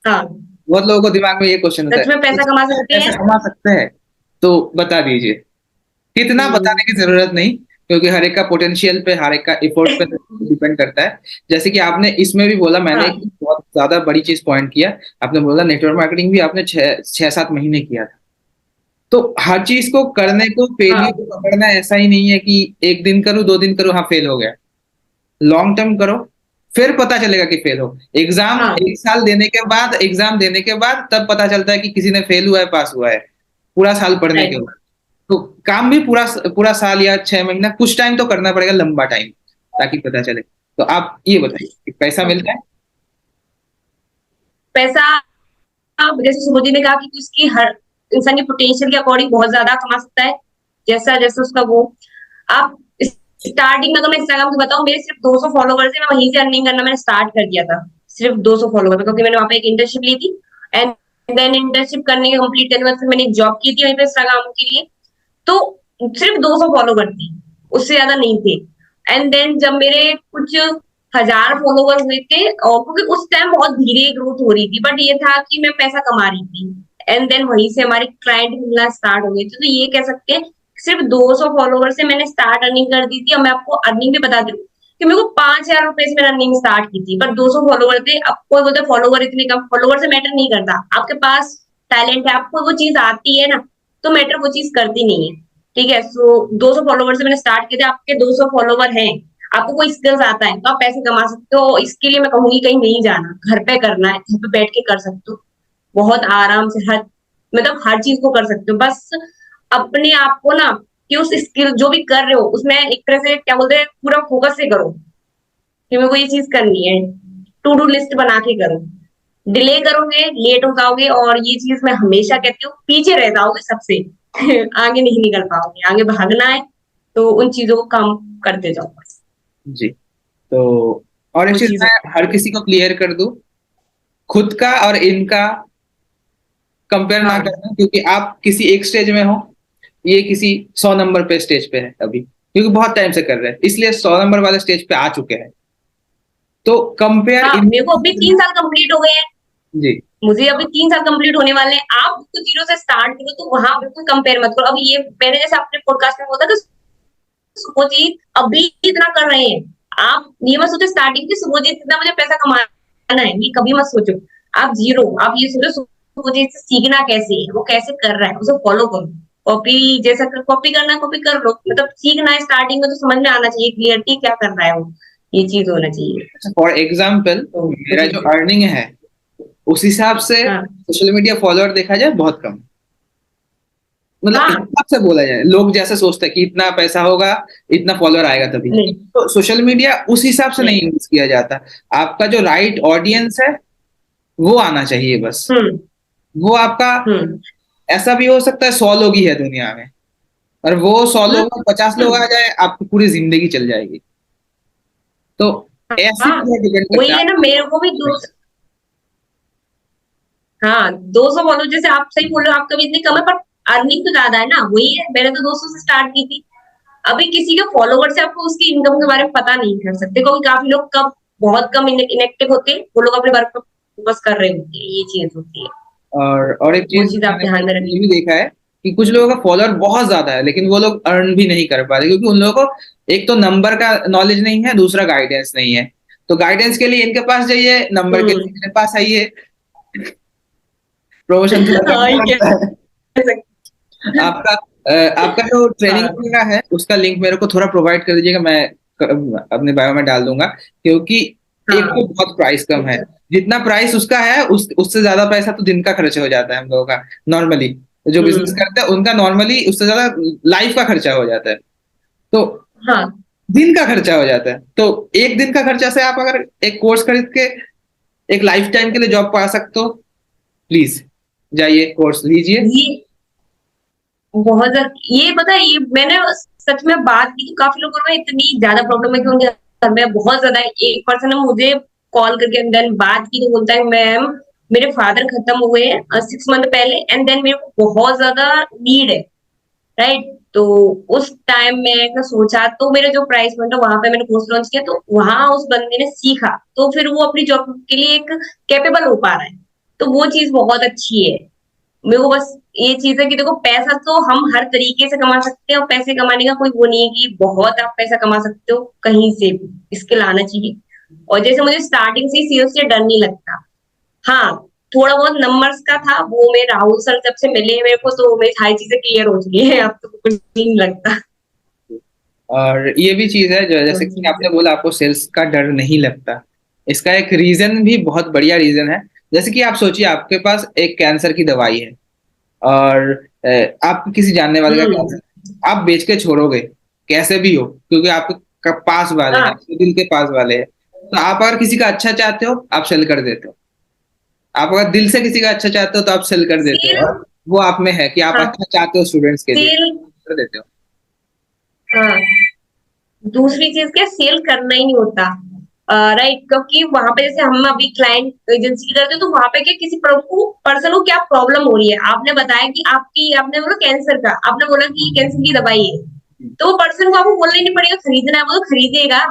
[SPEAKER 3] हाँ,
[SPEAKER 2] बहुत लोगों को दिमाग में ये क्वेश्चन होता है,
[SPEAKER 3] सच में पैसा
[SPEAKER 2] सच
[SPEAKER 3] कमा
[SPEAKER 2] में
[SPEAKER 3] सकते
[SPEAKER 2] पैसा
[SPEAKER 3] हैं।
[SPEAKER 2] कमा सकते हैं? तो बता दीजिए। कितना
[SPEAKER 3] हम्म।
[SPEAKER 2] बताने की जरूरत नहीं, क्योंकि हर एक का पोटेंशियल पे, हर एक का एफर्ट पे डिपेंड करता है। जैसे कि आपने इसमें भी बोला, मैंने एक
[SPEAKER 3] हाँ
[SPEAKER 2] बहुत ज्यादा बड़ी चीज पॉइंट किया, आपने बोला नेटवर्क मार्केटिंग भी आपने 6-7 महीने किया था। तो हर चीज को करने को फेलियर
[SPEAKER 3] हाँ
[SPEAKER 2] को पकड़ना ऐसा ही नहीं है कि एक दिन करूँ 2 दिन करूँ, हाँ फेल हो गया। लॉन्ग टर्म करो, फिर पता चलेगा कि फेल हो। एग्जाम
[SPEAKER 3] हाँ
[SPEAKER 2] 1 साल देने के बाद, एग्जाम देने के बाद तब पता चलता है कि किसी ने फेल हुआ है, पास हुआ है, पूरा साल पढ़ने के
[SPEAKER 3] राइट।
[SPEAKER 2] बाद। तो काम भी पूरा पूरा साल या 6 महीना, कुछ टाइम तो करना पड़ेगा, लंबा टाइम, ताकि पता चले। तो आप ये बताइए कि पैसा मिलता है?
[SPEAKER 3] पैसा, जैसे सुबोधि ने कहा कि उसकी हर इंसान की पोटेंशियल के अकॉर्डिंग बहुत ज्यादा कमा सकता है, जैसा जैसा उसका वो। आप स्टार्टिंग में, अगर मैं इंस्टाग्राम की बताऊं, मेरे सिर्फ 200 फॉलोवर्स है, मैं वहीं से अर्निंग करना मैंने स्टार्ट कर दिया था, सिर्फ 200 फॉलोवर पे, क्योंकि मैंने वहां पे एक इंटर्नशिप ली थी। एंड देन इंटर्नशिप करने के कंप्लीट करने के बाद फिर मैंने एक जॉब की थी वहीं पे इंस्टाग्राम के लिए। तो सिर्फ 200 फॉलोवर थे, उससे ज्यादा नहीं थे। एंड देन जब मेरे कुछ हजार फॉलोवर हुए थे, और क्योंकि उस टाइम बहुत धीरे ग्रोथ हो रही थी, बट ये था कि मैं पैसा कमा रही थी। एंड देन वहीं से हमारे क्लाइंट मिलना स्टार्ट हो गए थे। तो ये कह सकते हैं सिर्फ 200 फॉलोवर से मैंने स्टार्ट अर्निंग कर दी थी। और मैं आपको अर्निंग भी बता दूं कि मेरे को 5,000 रुपए से मैंने अर्निंग स्टार्ट की थी, पर 200 फॉलोवर थे। अब कोई बोलते फॉलोवर इतने कम, फॉलोवर से मैटर नहीं करता, आपके पास टैलेंट है, आपको वो चीज आती है ना, तो मैटर वो चीज करती नहीं है। ठीक है, सो 200 फॉलोवर से मैंने स्टार्ट किया था। आपके 200 फॉलोवर हैं, आपको कोई स्किल्स आता है, तो आप पैसे कमा सकते हो। इसके लिए मैं कहूंगी कहीं नहीं जाना, घर पे करना है, घर पे बैठ के कर सकते हो बहुत आराम से। हर मतलब हर चीज को कर सकते हो, बस अपने आप को ना, कि उस स्किल जो भी कर रहे हो उसमें एक तरह से क्या बोलते हैं, पूरा फोकस से करो कि मेरे को ये चीज करनी है। टू डू लिस्ट बना के करो, डिले करोगे लेट हो जाओगे, और ये चीज मैं हमेशा कहती हूँ, पीछे रह जाओगे सबसे। आगे नहीं निकल पाओगे, आगे भागना है तो उन चीजों को काम करते जाओ बस।
[SPEAKER 2] जी। तो और एक
[SPEAKER 3] वो
[SPEAKER 2] चीज
[SPEAKER 3] चीज
[SPEAKER 2] मैं हर
[SPEAKER 3] होती है।
[SPEAKER 2] किसी को क्लियर कर दूं, खुद का और इनका कंपेयर ना
[SPEAKER 3] हाँ
[SPEAKER 2] करना, क्योंकि आप किसी एक स्टेज में हो, ये किसी 100 नंबर पे स्टेज पे है अभी, क्योंकि बहुत टाइम से कर रहे हैं, इसलिए 100 नंबर वाले स्टेज पे आ चुके हैं। तो कंपेयर
[SPEAKER 3] हाँ,
[SPEAKER 2] इन,
[SPEAKER 3] मेरे को अभी 3 साल कंप्लीट हो गए हैं।
[SPEAKER 2] जी
[SPEAKER 3] मुझे अभी 3 साल कंप्लीट होने वाले हैं। आप बिल्कुल जीरो से स्टार्ट करो, तो वहां बिल्कुल कंपेयर मत करो। अभी ये मैंने जैसे अपने पॉडकास्ट में बोला कि सुभोजीत अभी इतना कर रहे हैं, आप ये मत सोचो स्टार्टिंग की सुभोजीत इतना मुझे पैसा कमाना है, ये कभी मत सोचो। आप जीरो, आप ये सोचो सुभोजीत से सीखना कैसे है, वो कैसे कर रहा है, उसे फॉलो करो। कॉपी जैसा कॉपी करना है कॉपी कर लो, मतलब सीखना है स्टार्टिंग में तो समझ में आना चाहिए क्लियरिटी क्या कर रहा है वो, ये चीज होना चाहिए।
[SPEAKER 2] फॉर एग्जाम्पल,
[SPEAKER 3] तो वो
[SPEAKER 2] मेरा जो
[SPEAKER 3] चीज
[SPEAKER 2] अर्निंग है उस हिसाब से
[SPEAKER 3] हाँ
[SPEAKER 2] सोशल मीडिया फॉलोअर देखा जाए बहुत कम, मतलब
[SPEAKER 3] हाँ
[SPEAKER 2] हिसाब से बोला जाए, लोग जैसे सोचते हैं कि इतना पैसा होगा, इतना फॉलोअर आएगा तभी,
[SPEAKER 3] नहीं
[SPEAKER 2] तो सोशल मीडिया उस हिसाब से नहीं
[SPEAKER 3] नहीं।
[SPEAKER 2] यूज किया जाता। आपका जो राइट ऑडियंस है वो आना चाहिए बस।
[SPEAKER 3] हम्म
[SPEAKER 2] वो आपका,
[SPEAKER 3] हम्म
[SPEAKER 2] ऐसा भी हो सकता है 100 लोग ही है दुनिया में, और वो 100 लोग में 50 लोग आ
[SPEAKER 3] हम्म।
[SPEAKER 2] जाए, आपकी पूरी जिंदगी चल जाएगी। तो ऐसे
[SPEAKER 3] हाँ
[SPEAKER 2] भी डिपेंड करता
[SPEAKER 3] वही
[SPEAKER 2] है
[SPEAKER 3] है ना, मेरे को भी दो,
[SPEAKER 2] आप।
[SPEAKER 3] हाँ 200 फॉलो, जैसे आप सही बोल रहे हो, आपका भी इतनी कम है, पर अर्निंग तो ज्यादा है ना। वही है, मैंने तो 200 से स्टार्ट की थी। अभी किसी के फॉलोवर से आपको उसकी इनकम के बारे में पता नहीं कर सकते, क्योंकि काफी लोग कब बहुत कम इनएक्टिव होते हैं, वो लोग अपने वर्क पर फोकस कर रहे होते हैं, ये चीज होती है।
[SPEAKER 2] और एक
[SPEAKER 3] वो
[SPEAKER 2] चीज
[SPEAKER 3] चीज आप
[SPEAKER 2] मैंने
[SPEAKER 3] ध्यान में
[SPEAKER 2] ये
[SPEAKER 3] रखिए।
[SPEAKER 2] भी देखा है कि कुछ लोगों का फॉलोअर बहुत ज्यादा है, लेकिन वो लोग अर्न भी नहीं कर पा रहे, क्योंकि उन लोगों को एक तो नंबर का नॉलेज नहीं है, दूसरा गाइडेंस नहीं है। तो गाइडेंस के लिए इनके पास जाइए, नंबर के लिए
[SPEAKER 3] हम्म।
[SPEAKER 2] मेरे पास आइए, प्रमोशन थोड़ा
[SPEAKER 3] हाँ
[SPEAKER 2] ज्यादा
[SPEAKER 3] ये
[SPEAKER 2] लगता है
[SPEAKER 3] कह सकते।
[SPEAKER 2] आपका। आपका जो ट्रेनिंग
[SPEAKER 3] हाँ
[SPEAKER 2] का है उसका लिंक मेरे को थोड़ा प्रोवाइड कर दीजिएगा, मैं अपने बायो में डाल दूंगा। क्योंकि एक
[SPEAKER 3] हाँ
[SPEAKER 2] तो बहुत प्राइस कम
[SPEAKER 3] ठीक
[SPEAKER 2] है,
[SPEAKER 3] है।
[SPEAKER 2] जितना प्राइस उसका है उससे ज्यादा पैसा तो दिन का खर्चा हो जाता है हम लोगों का नॉर्मली। जो बिजनेस
[SPEAKER 3] हम्म।
[SPEAKER 2] करते हैं उनका नॉर्मली उससे ज्यादा लाइफ का खर्चा हो जाता है, तो
[SPEAKER 3] हाँ
[SPEAKER 2] दिन का खर्चा हो जाता है। तो एक दिन का खर्चा से आप अगर एक कोर्स खरीद के एक लाइफ टाइम के लिए जॉब पा सकते हो, प्लीज जाइए कोर्स लीजिए।
[SPEAKER 3] ये बहुत ज्यादा, ये पता है, ये मैंने सच में बात की तो काफी लोगों में इतनी ज्यादा प्रॉब्लम है कि उनके घर में बहुत ज्यादा, एक पर्सन ने मुझे कॉल करके देन बात की तो बोलता है मैम मेरे फादर खत्म हुए 6 मंथ पहले एंड देन मेरे को बहुत ज्यादा नीड है, राइट। तो उस टाइम मैंने सोचा, तो मेरा जो प्राइस पॉइंट है वहां पे मैंने कोर्स लॉन्च किया, तो वहां उस बंदे ने सीखा तो फिर वो अपनी जॉब के लिए एक कैपेबल हो पा रहा है। तो वो चीज बहुत अच्छी है। मेरे को बस ये चीज है कि देखो पैसा तो हम हर तरीके से कमा सकते हैं और पैसे कमाने का कोई वो नहीं है कि बहुत आप पैसा कमा सकते हो कहीं से भी, स्किल आना चाहिए। और जैसे मुझे स्टार्टिंग से ही सेल्स से डर नहीं लगता। हाँ, थोड़ा बहुत नंबर्स का था वो, मैं राहुल सर जब से मिले हैं मेरे को तो मेरी सारी चीजें क्लियर हो चुकी है, अब तो कुछ नहीं लगता।
[SPEAKER 2] और ये भी चीज है जो
[SPEAKER 3] तो
[SPEAKER 2] जैसे कि
[SPEAKER 3] चीजें
[SPEAKER 2] आपने बोला आपको सेल्स का डर नहीं लगता, इसका एक रीजन भी बहुत बढ़िया रीजन है। जैसे कि आप सोचिए आपके पास एक कैंसर की दवाई है और आप किसी जानने वाले का
[SPEAKER 3] हम्म।
[SPEAKER 2] कैंसर आप बेच के छोड़ोगे कैसे भी हो, क्योंकि आपके पास वाले हैं,
[SPEAKER 3] हाँ
[SPEAKER 2] आपके दिल के पास वाले हैं। तो आप अगर किसी का अच्छा चाहते हो आप सेल कर देते हो, आप अगर दिल से किसी का अच्छा चाहते हो तो आप सेल कर देते हो,
[SPEAKER 3] सेल।
[SPEAKER 2] और वो आप में है कि आप
[SPEAKER 3] हाँ
[SPEAKER 2] अच्छा चाहते हो स्टूडेंट्स के लिए
[SPEAKER 3] सेल।
[SPEAKER 2] कर देते हो।
[SPEAKER 3] हाँ, दूसरी चीज क्या, सेल करना ही नहीं होता, राइट। क्योंकि वहां पे जैसे हम अभी क्लाइंट एजेंसी की करते हैं तो वहां पे क्या किसी पर्सन को क्या प्रॉब्लम हो रही है, आपने बताया कि आपकी, आपने बोला कैंसर का, आपने बोला कि कैंसर की दवाई है, तो वो पर्सन को आपको बोलना ही नहीं पड़ेगा खरीदना है, वो तो खरीदेगा।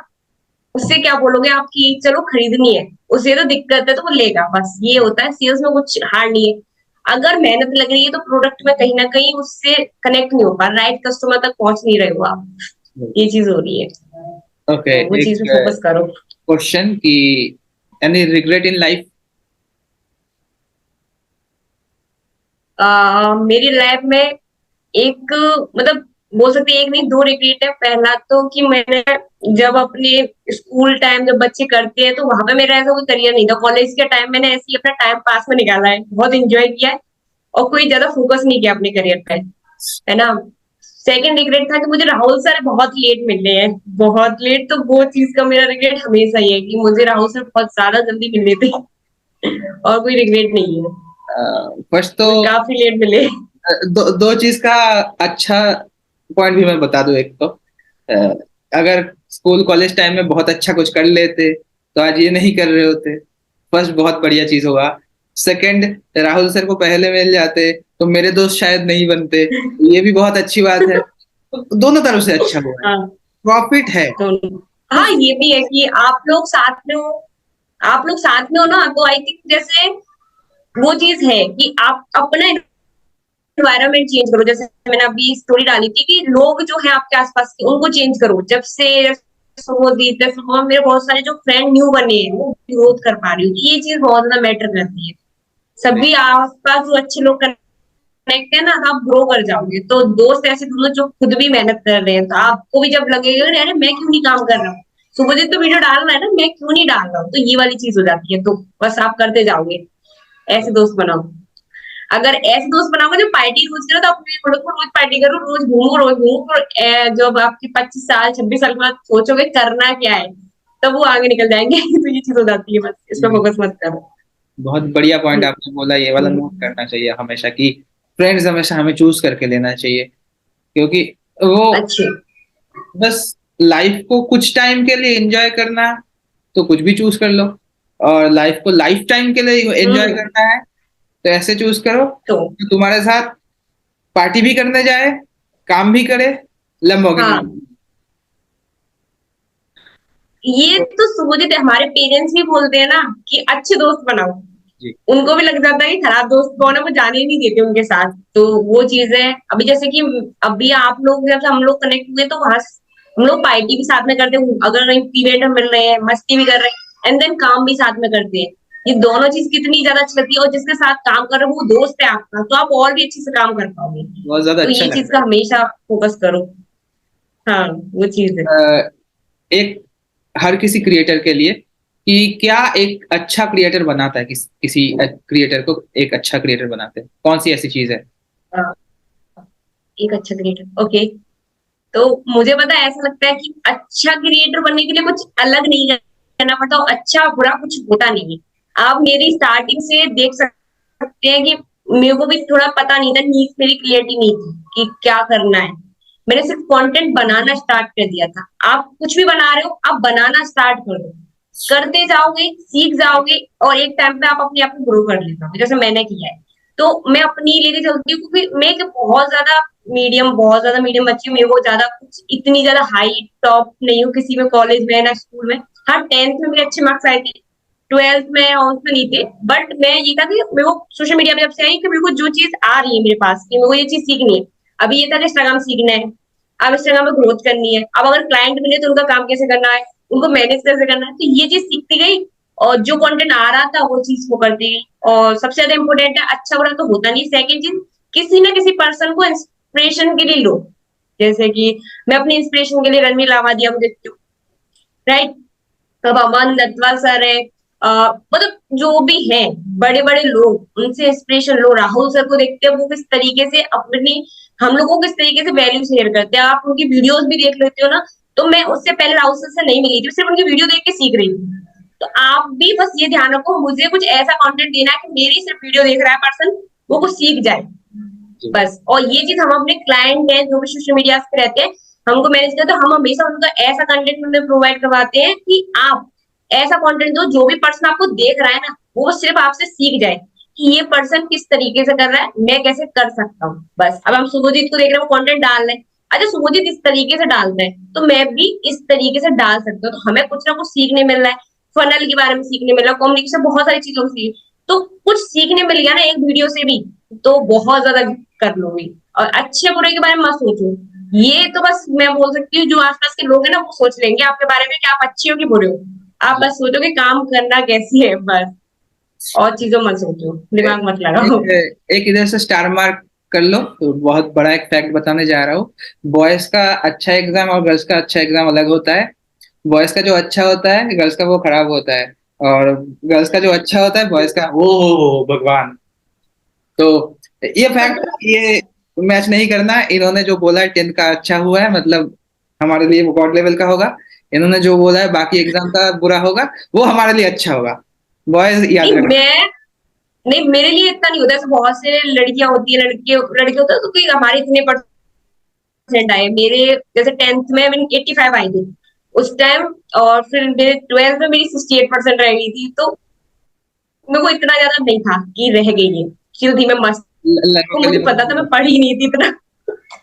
[SPEAKER 3] उससे क्या बोलोगे आपकी चलो खरीदनी है, उसे तो दिक्कत है तो वो लेगा, बस ये होता है सेल्स में, कुछ हार्ड नहीं है। अगर मेहनत लग रही है तो प्रोडक्ट में कहीं ना कहीं उससे कनेक्ट नहीं हो पा, राइट कस्टमर तक पहुंच नहीं रहे हो आप, ये चीज हो रही है।
[SPEAKER 2] ओके,
[SPEAKER 3] तो वो
[SPEAKER 2] एक
[SPEAKER 3] चीज पे फोकस करो।
[SPEAKER 2] क्वेश्चन कि एनी रिग्रेट इन लाइफ?
[SPEAKER 3] मेरी लाइफ में एक, मतलब बोल सकते हैं एक नहीं दो रिग्रेट है। पहला तो कि मैंने जब अपने स्कूल टाइम जब बच्चे करते हैं तो वहां पे मेरा ऐसा कोई करियर नहीं था, कॉलेज के टाइम मैंने ऐसे ही अपना टाइम पास में निकाला है, बहुत इंजॉय किया है और कोई ज्यादा फोकस नहीं किया अपने करियर पे, है ना। सेकंड रिग्रेट था कि मुझे राहुल सर बहुत लेट मिले हैं, बहुत लेट, तो वो चीज का मेरा रिग्रेट हमेशा ही है कि मुझे राहुल सर बहुत ज्यादा जल्दी मिले थे। और कोई रिग्रेट नहीं है,
[SPEAKER 2] फर्स्ट तो
[SPEAKER 3] मुझे काफी लेट मिले।
[SPEAKER 2] दो चीज का अच्छा पॉइंट भी मैं बता दूं। एक तो अगर स्कूल कॉलेज टाइम में बहुत अच्छा कुछ कर लेते तो आज ये नहीं कर रहे होते, फर्स्ट बहुत बढ़िया चीज होगा। सेकंड, राहुल सर को पहले मिल जाते तो मेरे दोस्त शायद नहीं बनते, ये भी बहुत अच्छी बात है। तो दोनों तरफ से अच्छा हुआ है,
[SPEAKER 3] हाँ
[SPEAKER 2] प्रॉफिट है।
[SPEAKER 3] दोनों। हाँ
[SPEAKER 2] बस
[SPEAKER 3] ये भी है कि आप लोग साथ में हो, आप लोग साथ में हो ना, तो आई थिंक जैसे वो चीज है कि आप अपना एनवायरनमेंट चेंज करो। जैसे मैंने अभी स्टोरी डाली थी कि लोग जो है आपके आसपास के उनको चेंज करो। जब से सुबोधीत मेरे बहुत सारे जो फ्रेंड न्यू बने हैं वो ग्रोथ कर पा रही हूँ, ये चीज बहुत ज्यादा मैटर करती है। सभी आसपास जो अच्छे लोग कनेक्ट है ना, तो आप ग्रो कर जाओगे। तो दोस्त ऐसे ढूंढो जो खुद भी मेहनत कर रहे हैं, तो आपको भी जब लगेगा अरे अरे मैं क्यों नहीं काम कर रहा हूँ, सुबह तो वीडियो डाल रहा है ना, मैं क्यों नहीं डाल रहा हूँ, तो ये वाली चीज हो जाती है। तो बस आप करते जाओगे, ऐसे दोस्त बनाओ। अगर ऐसे दोस्त बनाओगे जो पार्टी रोज करो, तो आप भी बोलो रोज पार्टी करो, रोज घूमो। और जब आपकी 25 साल 26 साल के बाद सोचोगे करना क्या है, तब वो आगे निकल जाएंगे। तो ये चीज हो जाती है, बस इस पर फोकस मत करो।
[SPEAKER 2] बहुत बढ़िया पॉइंट आपने बोला, ये वाला नोट
[SPEAKER 3] हम्म,
[SPEAKER 2] करना चाहिए हमेशा कि फ्रेंड्स हमेशा हमें चूज करके लेना चाहिए। क्योंकि वो
[SPEAKER 3] अच्छे।
[SPEAKER 2] बस लाइफ को कुछ टाइम के लिए एंजॉय करना है तो कुछ भी चूज कर लो, और लाइफ को लाइफ टाइम के लिए एंजॉय
[SPEAKER 3] हम्म।
[SPEAKER 2] करना है तो ऐसे चूज करो
[SPEAKER 3] तो
[SPEAKER 2] कि तुम्हारे साथ पार्टी भी करने जाए, काम भी करे, लंबोगिनी
[SPEAKER 3] हाँ,
[SPEAKER 2] भी।
[SPEAKER 3] ये तो सुबोधित हमारे पेरेंट्स भी बोलते हैं ना कि अच्छे दोस्त बनाओ।
[SPEAKER 2] जी।
[SPEAKER 3] उनको भी लग जाता है कि खराब दोस्त कौन है, वो जाने ही नहीं देते उनके साथ। तो वो चीज है। अभी जैसे कि अभी आप लोग जब हम लोग कनेक्ट हुए तो वहां हम लोग पार्टी भी साथ में करते हैं, अगर कहीं इवेंट में मिल रहे हैं मस्ती भी कर रहे हैं एंड देन काम भी साथ में करते हैं। ये दोनों चीज कितनी ज्यादा अच्छी लगती है, और जिसके साथ काम कर रहे हो वो दोस्त है आपका, तो आप और भी अच्छे से काम कर पाओगे।
[SPEAKER 2] बहुत ज्यादा
[SPEAKER 3] तो
[SPEAKER 2] अच्छा
[SPEAKER 3] ये चीज
[SPEAKER 2] लगता
[SPEAKER 3] का हमेशा फोकस करो। हाँ, वो चीज है।
[SPEAKER 2] है। एक हर किसी क्रिएटर के लिए कि क्या एक अच्छा क्रिएटर बनाता है, किसी क्रिएटर को एक अच्छा क्रिएटर बनाते हैं, कौन सी ऐसी चीज है?
[SPEAKER 3] हाँ, एक अच्छा क्रिएटर, ओके। तो मुझे पता है, ऐसा लगता है कि अच्छा क्रिएटर बनने के लिए कुछ अलग नहीं करना पड़ता, और अच्छा बुरा कुछ होता नहीं है। आप मेरी स्टार्टिंग से देख सकते हैं कि मेरे को भी थोड़ा पता नहीं था, नीड मेरी क्लियरिटी नहीं थी कि क्या करना है। मैंने सिर्फ कंटेंट बनाना स्टार्ट कर दिया था। आप कुछ भी बना रहे हो, आप बनाना स्टार्ट कर दो, करते जाओगे, सीख जाओगे, और एक टाइम पे आप अपने आप को ग्रो कर लेते हो, जैसे मैंने किया है। तो मैं अपनी लेके चलती हूँ, क्योंकि मैं एक बहुत ज्यादा मीडियम बच्ची हूँ। मेरे को ज्यादा कुछ इतनी ज्यादा हाई टॉप नहीं हूँ किसी में, कॉलेज में ना स्कूल में। हाँ, 10th में मेरे अच्छे मार्क्स आए थे, 12th में ऑनर्स में नहीं थे, बट मैं ये था कि मेरे को सोशल मीडिया पे जब से आई कि मेरे को जो चीज आ रही है मेरे पास, कि मेरे को ये चीज सीखनी है। अभी ये था कि इंस्टाग्राम सीखना है, अब इंस्टाग्राम में ग्रोथ करनी है, अब अगर क्लाइंट मिले तो उनका काम कैसे करना है, उनको मैनेज कैसे करना है, तो ये चीज सीखती गई। और जो कंटेंट आ रहा था वो चीज को करती गई। और सबसे ज्यादा इंपॉर्टेंट है, अच्छा बुरा तो होता नहीं। सेकंड चीज, किसी ना किसी पर्सन को इंस्पिरेशन के लिए लो। जैसे कि मैं अपनी इंस्पिरेशन के लिए रणवीर लावादिया को देखती हूँ, राइट। अब अमन दत्तवा सर है, मतलब जो भी है बड़े बड़े लोग, उनसे इंस्पिरेशन लो। राहुल सर को देखते हैं, वो किस तरीके से अपनी, हम लोगों को किस तरीके से वैल्यू शेयर करते हैं। आप उनकी वीडियोस भी देख लेते हो ना। तो मैं उससे पहले राहुल सर से नहीं मिली थी, सिर्फ उनकी वीडियो देख के सीख रही हूँ। तो आप भी बस ये ध्यान रखो, मुझे कुछ ऐसा कंटेंट देना है कि मेरी सिर्फ वीडियो देख रहा है पर्सन, वो कुछ सीख जाए,
[SPEAKER 2] जी।
[SPEAKER 3] बस। और ये चीज हम अपने क्लाइंट हैं जो भी सोशल मीडिया पे रहते हैं, हमको मैनेज करते हैं, तो हम हमेशा उनको ऐसा कंटेंट उन्हें प्रोवाइड करवाते हैं कि आप ऐसा कंटेंट दो, जो भी पर्सन आपको देख रहा है ना, वो सिर्फ आपसे सीख जाए कि ये पर्सन किस तरीके से कर रहा है, मैं कैसे कर सकता हूँ। बस अब हम शुभजीत को देख रहे हैं, वो कंटेंट डाल रहे हैं, अच्छा शुभजीत इस तरीके से डालता है, तो मैं भी इस तरीके से डाल सकता हूँ। तो हमें कुछ ना कुछ सीखने मिल रहा है, फनल के बारे में सीखने मिल रहा है, कम्युनिकेशन, बहुत सारी चीजों से तो कुछ सीखने मिल गया ना एक वीडियो से भी, तो बहुत ज्यादा कर लोगे। और अच्छे बुरे के बारे में मत सोचो। ये तो बस मैं बोल सकती हूँ, जो आसपास के लोग हैं ना, वो सोच लेंगे आपके बारे में कि आप अच्छे हो कि बुरे हो। आप बस सोचो कि काम करना कैसी है, बस। और चीजों मत सोचो, दिमाग मत लगाओ।
[SPEAKER 2] एक एक इधर से स्टार मार्क कर लो, तो बहुत बड़ा एक फैक्ट बताने जा रहा हूँ। बॉयज का अच्छा एग्जाम और गर्ल्स का अच्छा एग्जाम अलग होता है। बॉयज का जो अच्छा होता है, गर्ल्स का वो खराब होता है। और गर्ल्स का जो अच्छा होता है, बॉयज का वो भगवान। तो ये फैक्ट, ये मैच नहीं करना। इन्होंने जो बोला है 10th का अच्छा हुआ है, मतलब हमारे लिए वो गॉड लेवल का होगा। इन्होंने जो बोला है बाकी एग्जाम का बुरा होगा, वो हमारे लिए अच्छा होगा। बॉयज याद
[SPEAKER 3] नहीं
[SPEAKER 2] रखना।
[SPEAKER 3] मैं नहीं, मेरे लिए इतना नहीं होता। ऐसे बहुत से लड़कियां होती है, लड़के लड़के होते हैं, तो कोई हमारे इतने परसेंट आए मेरे। जैसे 10th में मैंने 85 आई थी उस टाइम, और फिर मेरे 12th में मेरी 68% रह गई थी। तो मेरे को इतना ज्यादा नहीं था कि रह गई है, क्यों थी मैं मस्त।
[SPEAKER 2] लड़कों
[SPEAKER 3] तो
[SPEAKER 2] के लिए
[SPEAKER 3] मुझे पता था, मैं पढ़ी नहीं थी इतना।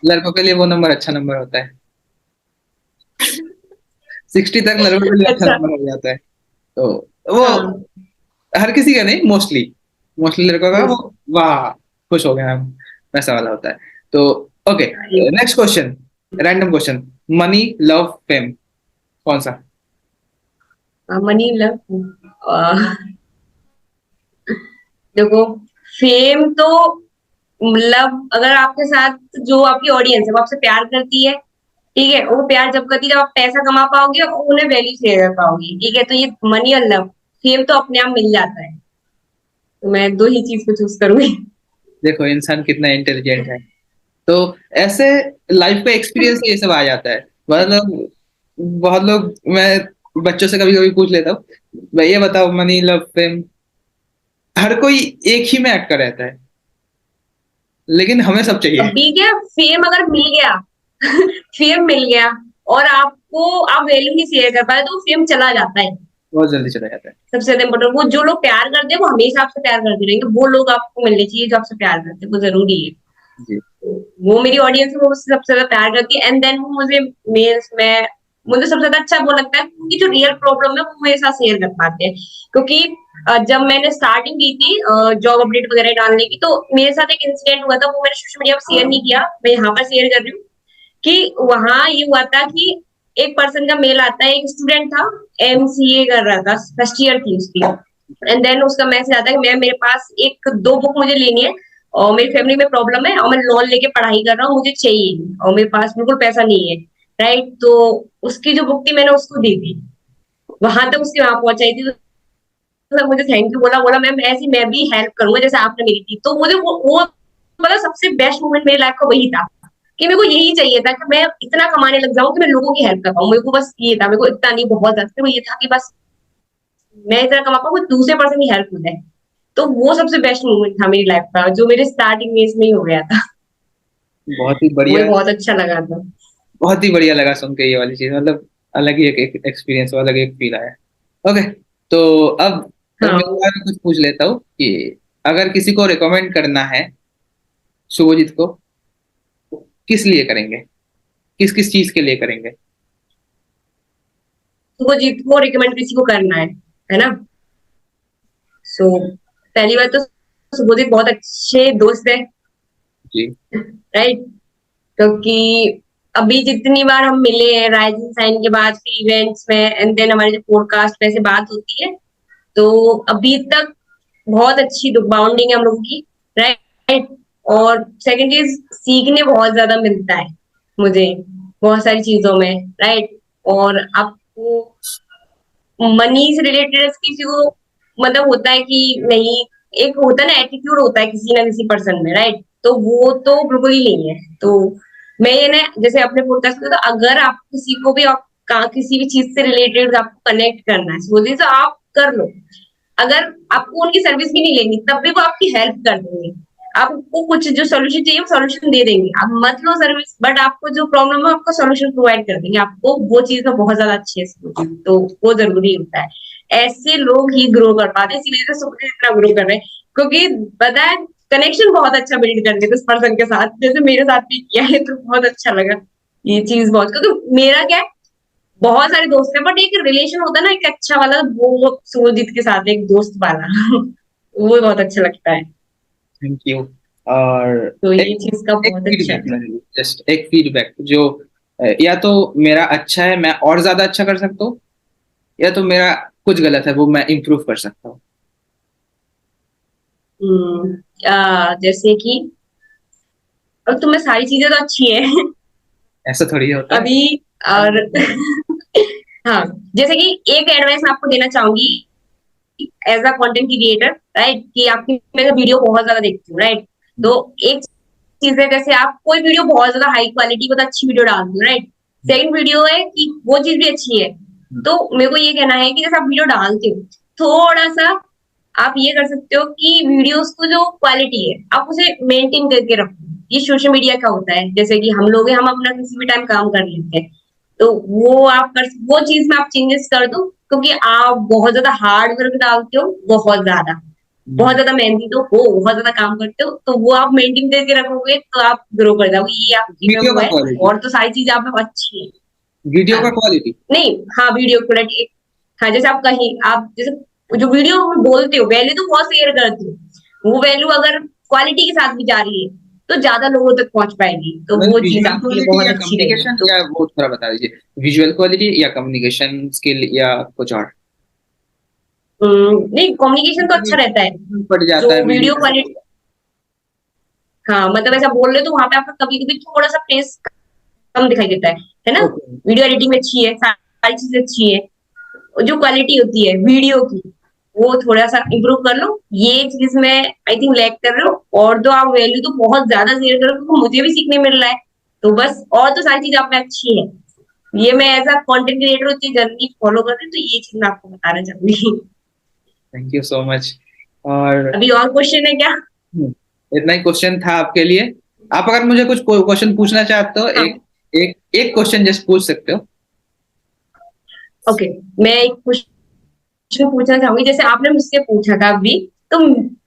[SPEAKER 2] लड़कों के लिए वो नंबर अच्छा नंबर होता है। 60 तक लड़कों के लिए अच्छा
[SPEAKER 3] अच्छा।
[SPEAKER 2] नंबर हो जाता है। तो वो
[SPEAKER 3] हाँ,
[SPEAKER 2] हर किसी का नहीं, मोस्टली मोस्टली लड़कों का वो,
[SPEAKER 3] मोस्ट।
[SPEAKER 2] वाह खुश हो गए हम, वैसा वाला होता है। तो okay, next question, random question. Money, love, fame, कौन सा?
[SPEAKER 3] मनी लव, देखो, फेम तो, मतलब अगर आपके साथ जो आपकी ऑडियंस है वो आपसे प्यार करती है, ठीक है, वो प्यार जब करती है जब आप पैसा कमा पाओगे और उन्हें वैल्यू शेयर कर पाओगे, ठीक है, तो ये मनी और लव। फेम तो अपने आप मिल जाता है, तो मैं दो ही चीज को चूज करूंगी।
[SPEAKER 2] देखो इंसान कितना इंटेलिजेंट है। तो ऐसे लाइफ का एक्सपीरियंस ये सब आ जाता है। बहुत लोग, मैं बच्चों से कभी कभी पूछ लेता हूँ, भाई ये बताओ मनी, लव, फेम, हर कोई एक ही में अटका रहता है, लेकिन हमें सब
[SPEAKER 3] अब
[SPEAKER 2] चाहिए।
[SPEAKER 3] ठीक है, फेम अगर मिल गया, फेम मिल गया, और आपको, आप वैल्यू नहीं शेयर कर पाए, तो फेम चला जाता है।
[SPEAKER 2] बहुत जल्दी चला जाता है।
[SPEAKER 3] सबसे ज्यादा इम्पोर्टेंट, वो जो लोग प्यार करते हैं वो हमेशा आपसे प्यार करते रहेंगे, वो लोग आपको मिलने चाहिए जो आपसे प्यार करते हैं, वो जरूरी है।
[SPEAKER 2] जी।
[SPEAKER 3] वो मेरी ऑडियंस है, वो मुझसे सबसे ज्यादा प्यार करती है, एंड देन वो मुझे मेल्स में, मुझे सबसे ज्यादा अच्छा वो लगता है क्योंकि जो रियल प्रॉब्लम है वो मेरे साथ शेयर कर पाते हैं। क्योंकि जब मैंने स्टार्टिंग की थी जॉब अपडेट वगैरह डालने की, तो मेरे साथ एक इंसिडेंट हुआ था, वो मैंने सोशल मीडिया पर शेयर नहीं किया, मैं यहाँ पर शेयर कर रही हूँ। कि वहां ये हुआ था कि एक पर्सन का मेल आता है, एक स्टूडेंट था, एमसीए कर रहा था, फर्स्ट ईयर थी उसकी। एंड देन उसका मैसेज आता है कि मैं मेरे पास एक दो बुक मुझे लेनी है और मेरी फैमिली में प्रॉब्लम है और मैं लोन लेके पढ़ाई कर रहा हूँ, मुझे चाहिए और मेरे पास बिल्कुल पैसा नहीं है, राइट। तो उसकी जो बुक थी मैंने उसको दी थी, वहां तक उसकी वहां पहुंचाई थी। तो मुझे थैंक यू बोला, बोला मैम ऐसी मैं भी हेल्प करूंगा जैसे आपने मेरी की। तो मुझे वो मतलब सबसे बेस्ट मोमेंट मेरी लाइफ का वही था कि मेरे को यही चाहिए था कि मैं इतना कमाने लग जाऊं कि मैं लोगों की हेल्प कर पाऊं। मेरे को बस ये था, मेरे को इतना नहीं बहुत ज्यादा, मेरे को ये था कि बस मैं इतना कमा पाऊं कि दूसरे पर्सन की हेल्प हो जाए। तो वो सबसे बेस्ट मोमेंट था मेरी लाइफ का, जो मेरे स्टार्टिंग में इसमें ही हो गया था।
[SPEAKER 2] बहुत ही
[SPEAKER 3] मुझे
[SPEAKER 2] बढ़िया।
[SPEAKER 3] बहुत अच्छा लगा था।
[SPEAKER 2] बहुत ही बढ़िया लगा सुन के ये वाली चीज, मतलब अलग ही एक एक्सपीरियंस, अलग एक फील आया। ओके, तो अब
[SPEAKER 3] हाँ,
[SPEAKER 2] मैं तुम्हारे कुछ पूछ लेता हूँ कि अगर किसी को रिकमेंड करना है शुभजीत को, किस लिए करेंगे, किस किस चीज के लिए करेंगे?
[SPEAKER 3] तो वो जीत को रिकमेंड किसी को करना है ना। सो पहली बात तो शुभजीत बहुत अच्छे दोस्त है,
[SPEAKER 2] जी।
[SPEAKER 3] राइट। क्योंकि अभी जितनी बार हम मिले हैं राइजिंग साइन के बाद फिर इवेंट्स में एंड देन हमारे जो पॉडकास्ट पे से बात होती है, तो अभी तक बहुत अच्छी बाउंडिंग है हम लोगों की, राइट। और सेकंड चीज, सीखने बहुत ज्यादा मिलता है मुझे बहुत सारी चीजों में, राइट। और आपको मनी से रिलेटेड किसी को मतलब होता है कि नहीं, एक होता है ना एटीट्यूड होता है किसी ना किसी पर्सन में, राइट। तो वो तो बिल्कुल ही नहीं है। तो मैं ये ना जैसे अपने पॉडकास्ट में, तो अगर आप किसी को भी आप किसी भी चीज से रिलेटेड आपको कनेक्ट करना है बोलिए तो आप कर लो। अगर आपको उनकी सर्विस भी नहीं लेनी तब भी वो आपकी हेल्प कर देंगे। आपको कुछ जो सोल्यूशन चाहिए वो सोल्यूशन दे देंगे, आप मत लो सर्विस, बट आपको जो प्रॉब्लम है आपको सोल्यूशन प्रोवाइड कर देंगे। आपको वो चीज में बहुत ज्यादा अच्छी है, तो वो जरूरी होता है। ऐसे लोग ही ग्रो कर पाते हैं, इसी वजह से सुखदेव इतना ग्रो कर रहे हैं। क्योंकि पता है कनेक्शन बहुत अच्छा बिल्ड कर लेते उस पर्सन के साथ, जैसे मेरे साथ भी किया है, तो बहुत अच्छा लगा ये चीज बहुत। क्योंकि मेरा क्या है, बहुत सारे दोस्त हैं बट एक रिलेशन होता है ना एक अच्छा वाला, वो सूरजीत के साथ एक दोस्त वाला वो बहुत अच्छा लगता है।
[SPEAKER 2] Thank you. और
[SPEAKER 3] तो
[SPEAKER 2] एक
[SPEAKER 3] ये चीज का
[SPEAKER 2] एक
[SPEAKER 3] बहुत अच्छा
[SPEAKER 2] फीडबैक,
[SPEAKER 3] है।
[SPEAKER 2] जस्ट एक फीडबैक जो या तो मेरा अच्छा है, मैं और ज्यादा अच्छा कर सकता हूँ, या तो मेरा कुछ गलत है वो मैं इम्प्रूव कर सकता हूँ।
[SPEAKER 3] जैसे कि अब तुम्हें सारी चीजें तो अच्छी है
[SPEAKER 2] ऐसा थोड़ी होता है।
[SPEAKER 3] अभी। और हाँ, जैसे कि एक एडवाइस मैं आपको देना चाहूंगी as a content creator, right. कि आपकी मैं वीडियो बहुत ज्यादा देखती हूँ, राइट। तो एक चीज है, जैसे आप कोई वीडियो बहुत ज्यादा हाई क्वालिटी बहुत अच्छी वीडियो डाल दो, राइट। सेकंड वीडियो है कि वो चीज भी अच्छी है। तो मेरे को ये कहना है कि जैसे आप वीडियो डालते हो, थोड़ा सा आप ये कर सकते हो कि वीडियोस को जो क्वालिटी है आप उसे मेंटेन करके रखो। ये सोशल मीडिया का होता है, जैसे कि हम लोग हैं, हम अपना किसी भी टाइम काम कर लेते हैं। तो वो आप कर, वो चीज में आप चेंजेस कर दो। क्योंकि आप बहुत ज्यादा हार्ड वर्क डालते हो, बहुत ज्यादा मेहनती तो हो, बहुत ज्यादा काम करते हो, तो वो आप मेंटेन करके रखोगे तो आप ग्रो कर जाओगे। ये आपकी में
[SPEAKER 2] वीडियो
[SPEAKER 3] वो
[SPEAKER 2] का
[SPEAKER 3] है।
[SPEAKER 2] क्वालिटी,
[SPEAKER 3] और तो सारी चीजें आप में अच्छी है।
[SPEAKER 2] वीडियो
[SPEAKER 3] हाँ,
[SPEAKER 2] का क्वालिटी।
[SPEAKER 3] नहीं, हाँ वीडियो क्वालिटी। हाँ, जैसे आप कहीं आप जैसे जो वीडियो में बोलते हो वैल्यू तो बहुत शेयर करते हो, वो वैल्यू अगर क्वालिटी के साथ भी जा रही है तो ज्यादा लोगों तक पहुंच पाएगी, तो वो चीज
[SPEAKER 2] विजुअल
[SPEAKER 3] आपके लिए
[SPEAKER 2] क्वालिटी
[SPEAKER 3] बहुत
[SPEAKER 2] या
[SPEAKER 3] अच्छी रहेगी।
[SPEAKER 2] कम्युनिकेशन,
[SPEAKER 3] तो
[SPEAKER 2] या वो थोड़ा बता दीजिए, विजुअल क्वालिटी या कम्युनिकेशन स्किल या कुछ और?
[SPEAKER 3] नहीं, कम्युनिकेशन तो अच्छा
[SPEAKER 2] कभी
[SPEAKER 3] रहता है।
[SPEAKER 2] पड़
[SPEAKER 3] जो
[SPEAKER 2] जाता है वीडियो
[SPEAKER 3] वीडियो
[SPEAKER 2] में।
[SPEAKER 3] क्वालिटी, हाँ मतलब ऐसा बोल रहे हो तो वहां पे आपका कभी कभी थोड़ा सा फेस कम दिखाई देता है ना।
[SPEAKER 2] ओके।
[SPEAKER 3] वीडियो एडिटिंग में अच्छी है, सारी चीजें अच्छी है, और जो क्वालिटी होती है वीडियो की वो थोड़ा सा इम्प्रूव कर लो। ये चीज में आई थिंक लैग कर रहे हो। और तो आप वैल्यू तो बहुत ज्यादा शेयर कर रहे हो, तो मुझे भी सीखने मिल रहा है। तो बस, और तो सारी चीज आप में अच्छी है। ये मैं एज अ कंटेंट क्रिएटर होती जर्नी फॉलो कर रही हूँ, तो ये चीज मैं आपको बताना चाहूंगी।
[SPEAKER 2] Thank you so much. और
[SPEAKER 3] अभी और क्वेश्चन है क्या?
[SPEAKER 2] इतना ही क्वेश्चन था आपके लिए। आप अगर मुझे कुछ क्वेश्चन पूछना चाहते हो,
[SPEAKER 3] हाँ,
[SPEAKER 2] एक एक एक क्वेश्चन जस्ट पूछ सकते हो।
[SPEAKER 3] ओके। मैं एक क्वेश्चन पूछना चाहूंगी, जैसे आपने मुझसे पूछा था अभी। तो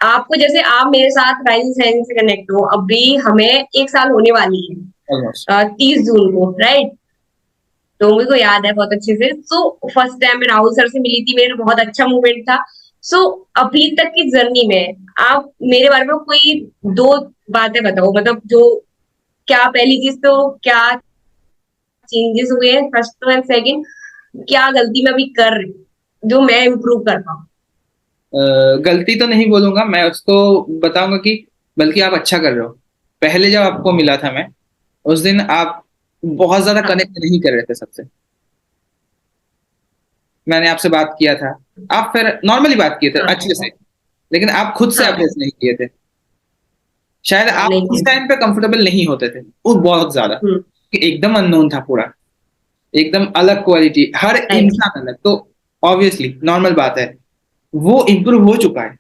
[SPEAKER 3] आपको जैसे आप मेरे साथ राइजिंग साइंस से कनेक्ट हो, अभी हमें एक साल होने वाली
[SPEAKER 2] ऑलमोस्ट।
[SPEAKER 3] है 30 जून को, राइट। तो मुझे को याद है बहुत अच्छे से। सो फर्स्ट टाइम मैं राहुल सर से मिली थी, मेरे बहुत अच्छा मूवमेंट था। सो अभी तक की जर्नी में आप मेरे बारे में कोई दो बातें बताओ, मतलब जो क्या पहली चीज तो क्या चेंजेस हुए हैं फर्स्ट, एंड सेकंड क्या गलती मैं अभी कर रही हूँ जो मैं इम्प्रूव कर पाऊँ।
[SPEAKER 2] गलती तो नहीं बोलूंगा, मैं उसको बताऊंगा कि बल्कि आप अच्छा कर रहे हो। पहले जब आपको मिला था मैं, उस दिन आप बहुत ज्यादा
[SPEAKER 3] हाँ
[SPEAKER 2] कनेक्ट नहीं कर रहे थे सबसे। मैंने आपसे बात किया था, आप फिर नॉर्मली बात किए थे
[SPEAKER 3] हाँ
[SPEAKER 2] अच्छे से, लेकिन आप खुद से
[SPEAKER 3] हाँ
[SPEAKER 2] अप्रोच नहीं किए थे। शायद
[SPEAKER 3] हाँ,
[SPEAKER 2] आप
[SPEAKER 3] नहीं
[SPEAKER 2] उस
[SPEAKER 3] किया।
[SPEAKER 2] टाइम पे कंफर्टेबल नहीं होते थे वो बहुत ज्यादा,
[SPEAKER 3] हम्म।
[SPEAKER 2] कि एकदम अननोन था पूरा, एकदम अलग क्वालिटी, हर
[SPEAKER 3] राइट।
[SPEAKER 2] इंसान अलग। तो ऑब्वियसली नॉर्मल बात है, वो इम्प्रूव हो चुका है।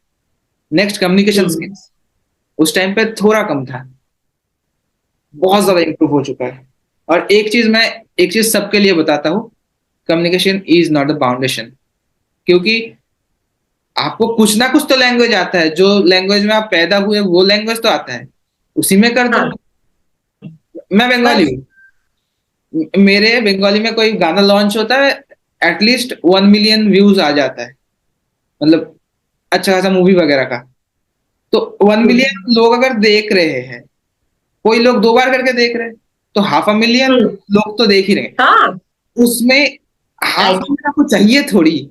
[SPEAKER 2] नेक्स्ट, कम्युनिकेशन
[SPEAKER 3] हम्म।
[SPEAKER 2] स्किल्स उस टाइम पे थोड़ा कम था, बहुत ज्यादा इम्प्रूव हो चुका है। और एक चीज सबके लिए बताता हूँ, communication is not the foundation. क्योंकि आपको कुछ ना कुछ तो लैंग्वेज आता है, जो लैंग्वेज में आप पैदा हुए वो लैंग्वेज तो आता है, उसी में कर दो।
[SPEAKER 3] हाँ
[SPEAKER 2] मैं बंगाली
[SPEAKER 3] बस।
[SPEAKER 2] हूँ, मेरे बंगाली में कोई गाना लॉन्च होता है, एटलीस्ट 1 मिलियन व्यूज आ जाता है, मतलब अच्छा खासा मूवी वगैरह का। तो 1 मिलियन
[SPEAKER 3] हम्म।
[SPEAKER 2] लोग अगर देख रहे हैं, कोई लोग 2 बार करके देख रहे हैं, तो 500,000
[SPEAKER 3] हम्म।
[SPEAKER 2] लोग तो देख ही रहे हैं।
[SPEAKER 3] हाँ।
[SPEAKER 2] उसमें हाफ
[SPEAKER 3] राइट।
[SPEAKER 2] आपको चाहिए थोड़ी,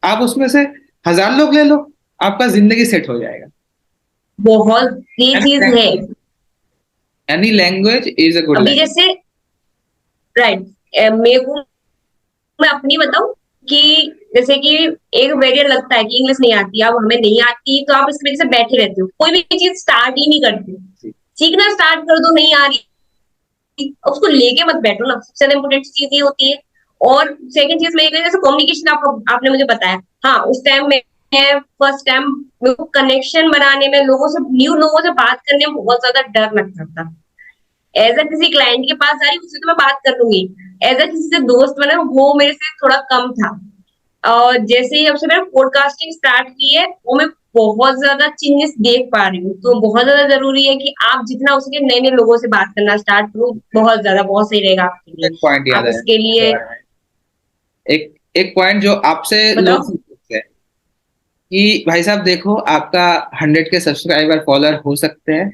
[SPEAKER 2] आप उसमें से 1,000 लोग ले लो, आपका जिंदगी सेट हो जाएगा।
[SPEAKER 3] बहुत ये चीज है।
[SPEAKER 2] Any language is a good
[SPEAKER 3] अभी
[SPEAKER 2] लैंग्वेज।
[SPEAKER 3] जैसे राइट, मेरे को मैं अपनी बताऊं कि जैसे कि एक बैरियर लगता है कि इंग्लिश नहीं आती, अब हमें नहीं आती तो आप इसकी वजह से बैठे रहते हो, कोई भी चीज स्टार्ट ही नहीं करते। सीखना स्टार्ट कर दो, नहीं आ रही उसको लेके मत बैठो ना, सबसे ज्यादा इंपॉर्टेंट चीज ये होती है। और सेकंड चीज मैं ये कहूँ, जैसे कम्युनिकेशन आपने मुझे बताया, हाँ उस टाइम में फर्स्ट टाइम मेरे को कनेक्शन बनाने में, लोगों से, न्यू लोगों से बात करने में बहुत ज्यादा डर लगता था। एज अ किसी क्लाइंट के पास आ रही उससे तो मैं बात कर लूंगी, एज अ किसी से दोस्त बना वो मेरे से थोड़ा कम था। और जैसे ही जब से मैंने पॉडकास्टिंग स्टार्ट की है, वो मैं बहुत ज्यादा चेंजेस देख पा रही हूँ। तो बहुत ज्यादा जरूरी है कि आप जितना हो सके नए नए लोगों से बात करना स्टार्ट करो, बहुत ज्यादा बहुत सही रहेगा आपके लिए।
[SPEAKER 2] एक पॉइंट याद
[SPEAKER 3] आप
[SPEAKER 2] है
[SPEAKER 3] इसके
[SPEAKER 2] इसके
[SPEAKER 3] लिए
[SPEAKER 2] बारे में, एक एक पॉइंट जो आपसे लोग
[SPEAKER 3] बताओ।
[SPEAKER 2] सीख सकते हैं, कि भाई साहब देखो, आपका 100 के सब्सक्राइबर फॉलोअर हो सकते हैं,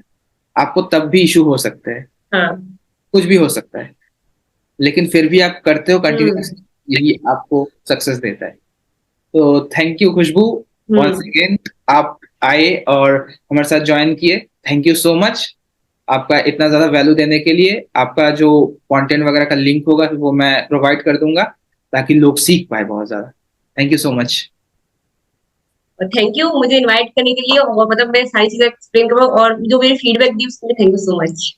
[SPEAKER 2] आपको तब भी इशू हो सकते हैं,
[SPEAKER 3] हाँ।
[SPEAKER 2] कुछ भी हो सकता है, लेकिन फिर भी आप करते हो
[SPEAKER 3] हम्म।
[SPEAKER 2] कंटिन्यूसली, यही आपको सक्सेस देता है। तो thank you Khushboo, once
[SPEAKER 3] hmm.
[SPEAKER 2] Again आप आए और हमारे साथ ज्वाइन किए, थैंक यू सो मच। आपका इतना ज्यादा वैल्यू देने के लिए, आपका जो कंटेंट वगैरह का लिंक होगा वो मैं प्रोवाइड कर दूंगा, ताकि लोग सीख पाए बहुत ज्यादा। Thank you so much.
[SPEAKER 3] और थैंक यू मुझे इनवाइट करने के लिए, और मतलब मैं सारी चीजें एक्सप्लेन करूँ और जो मेरी फीडबैक दी उसके लिए थैंक यू सो मच।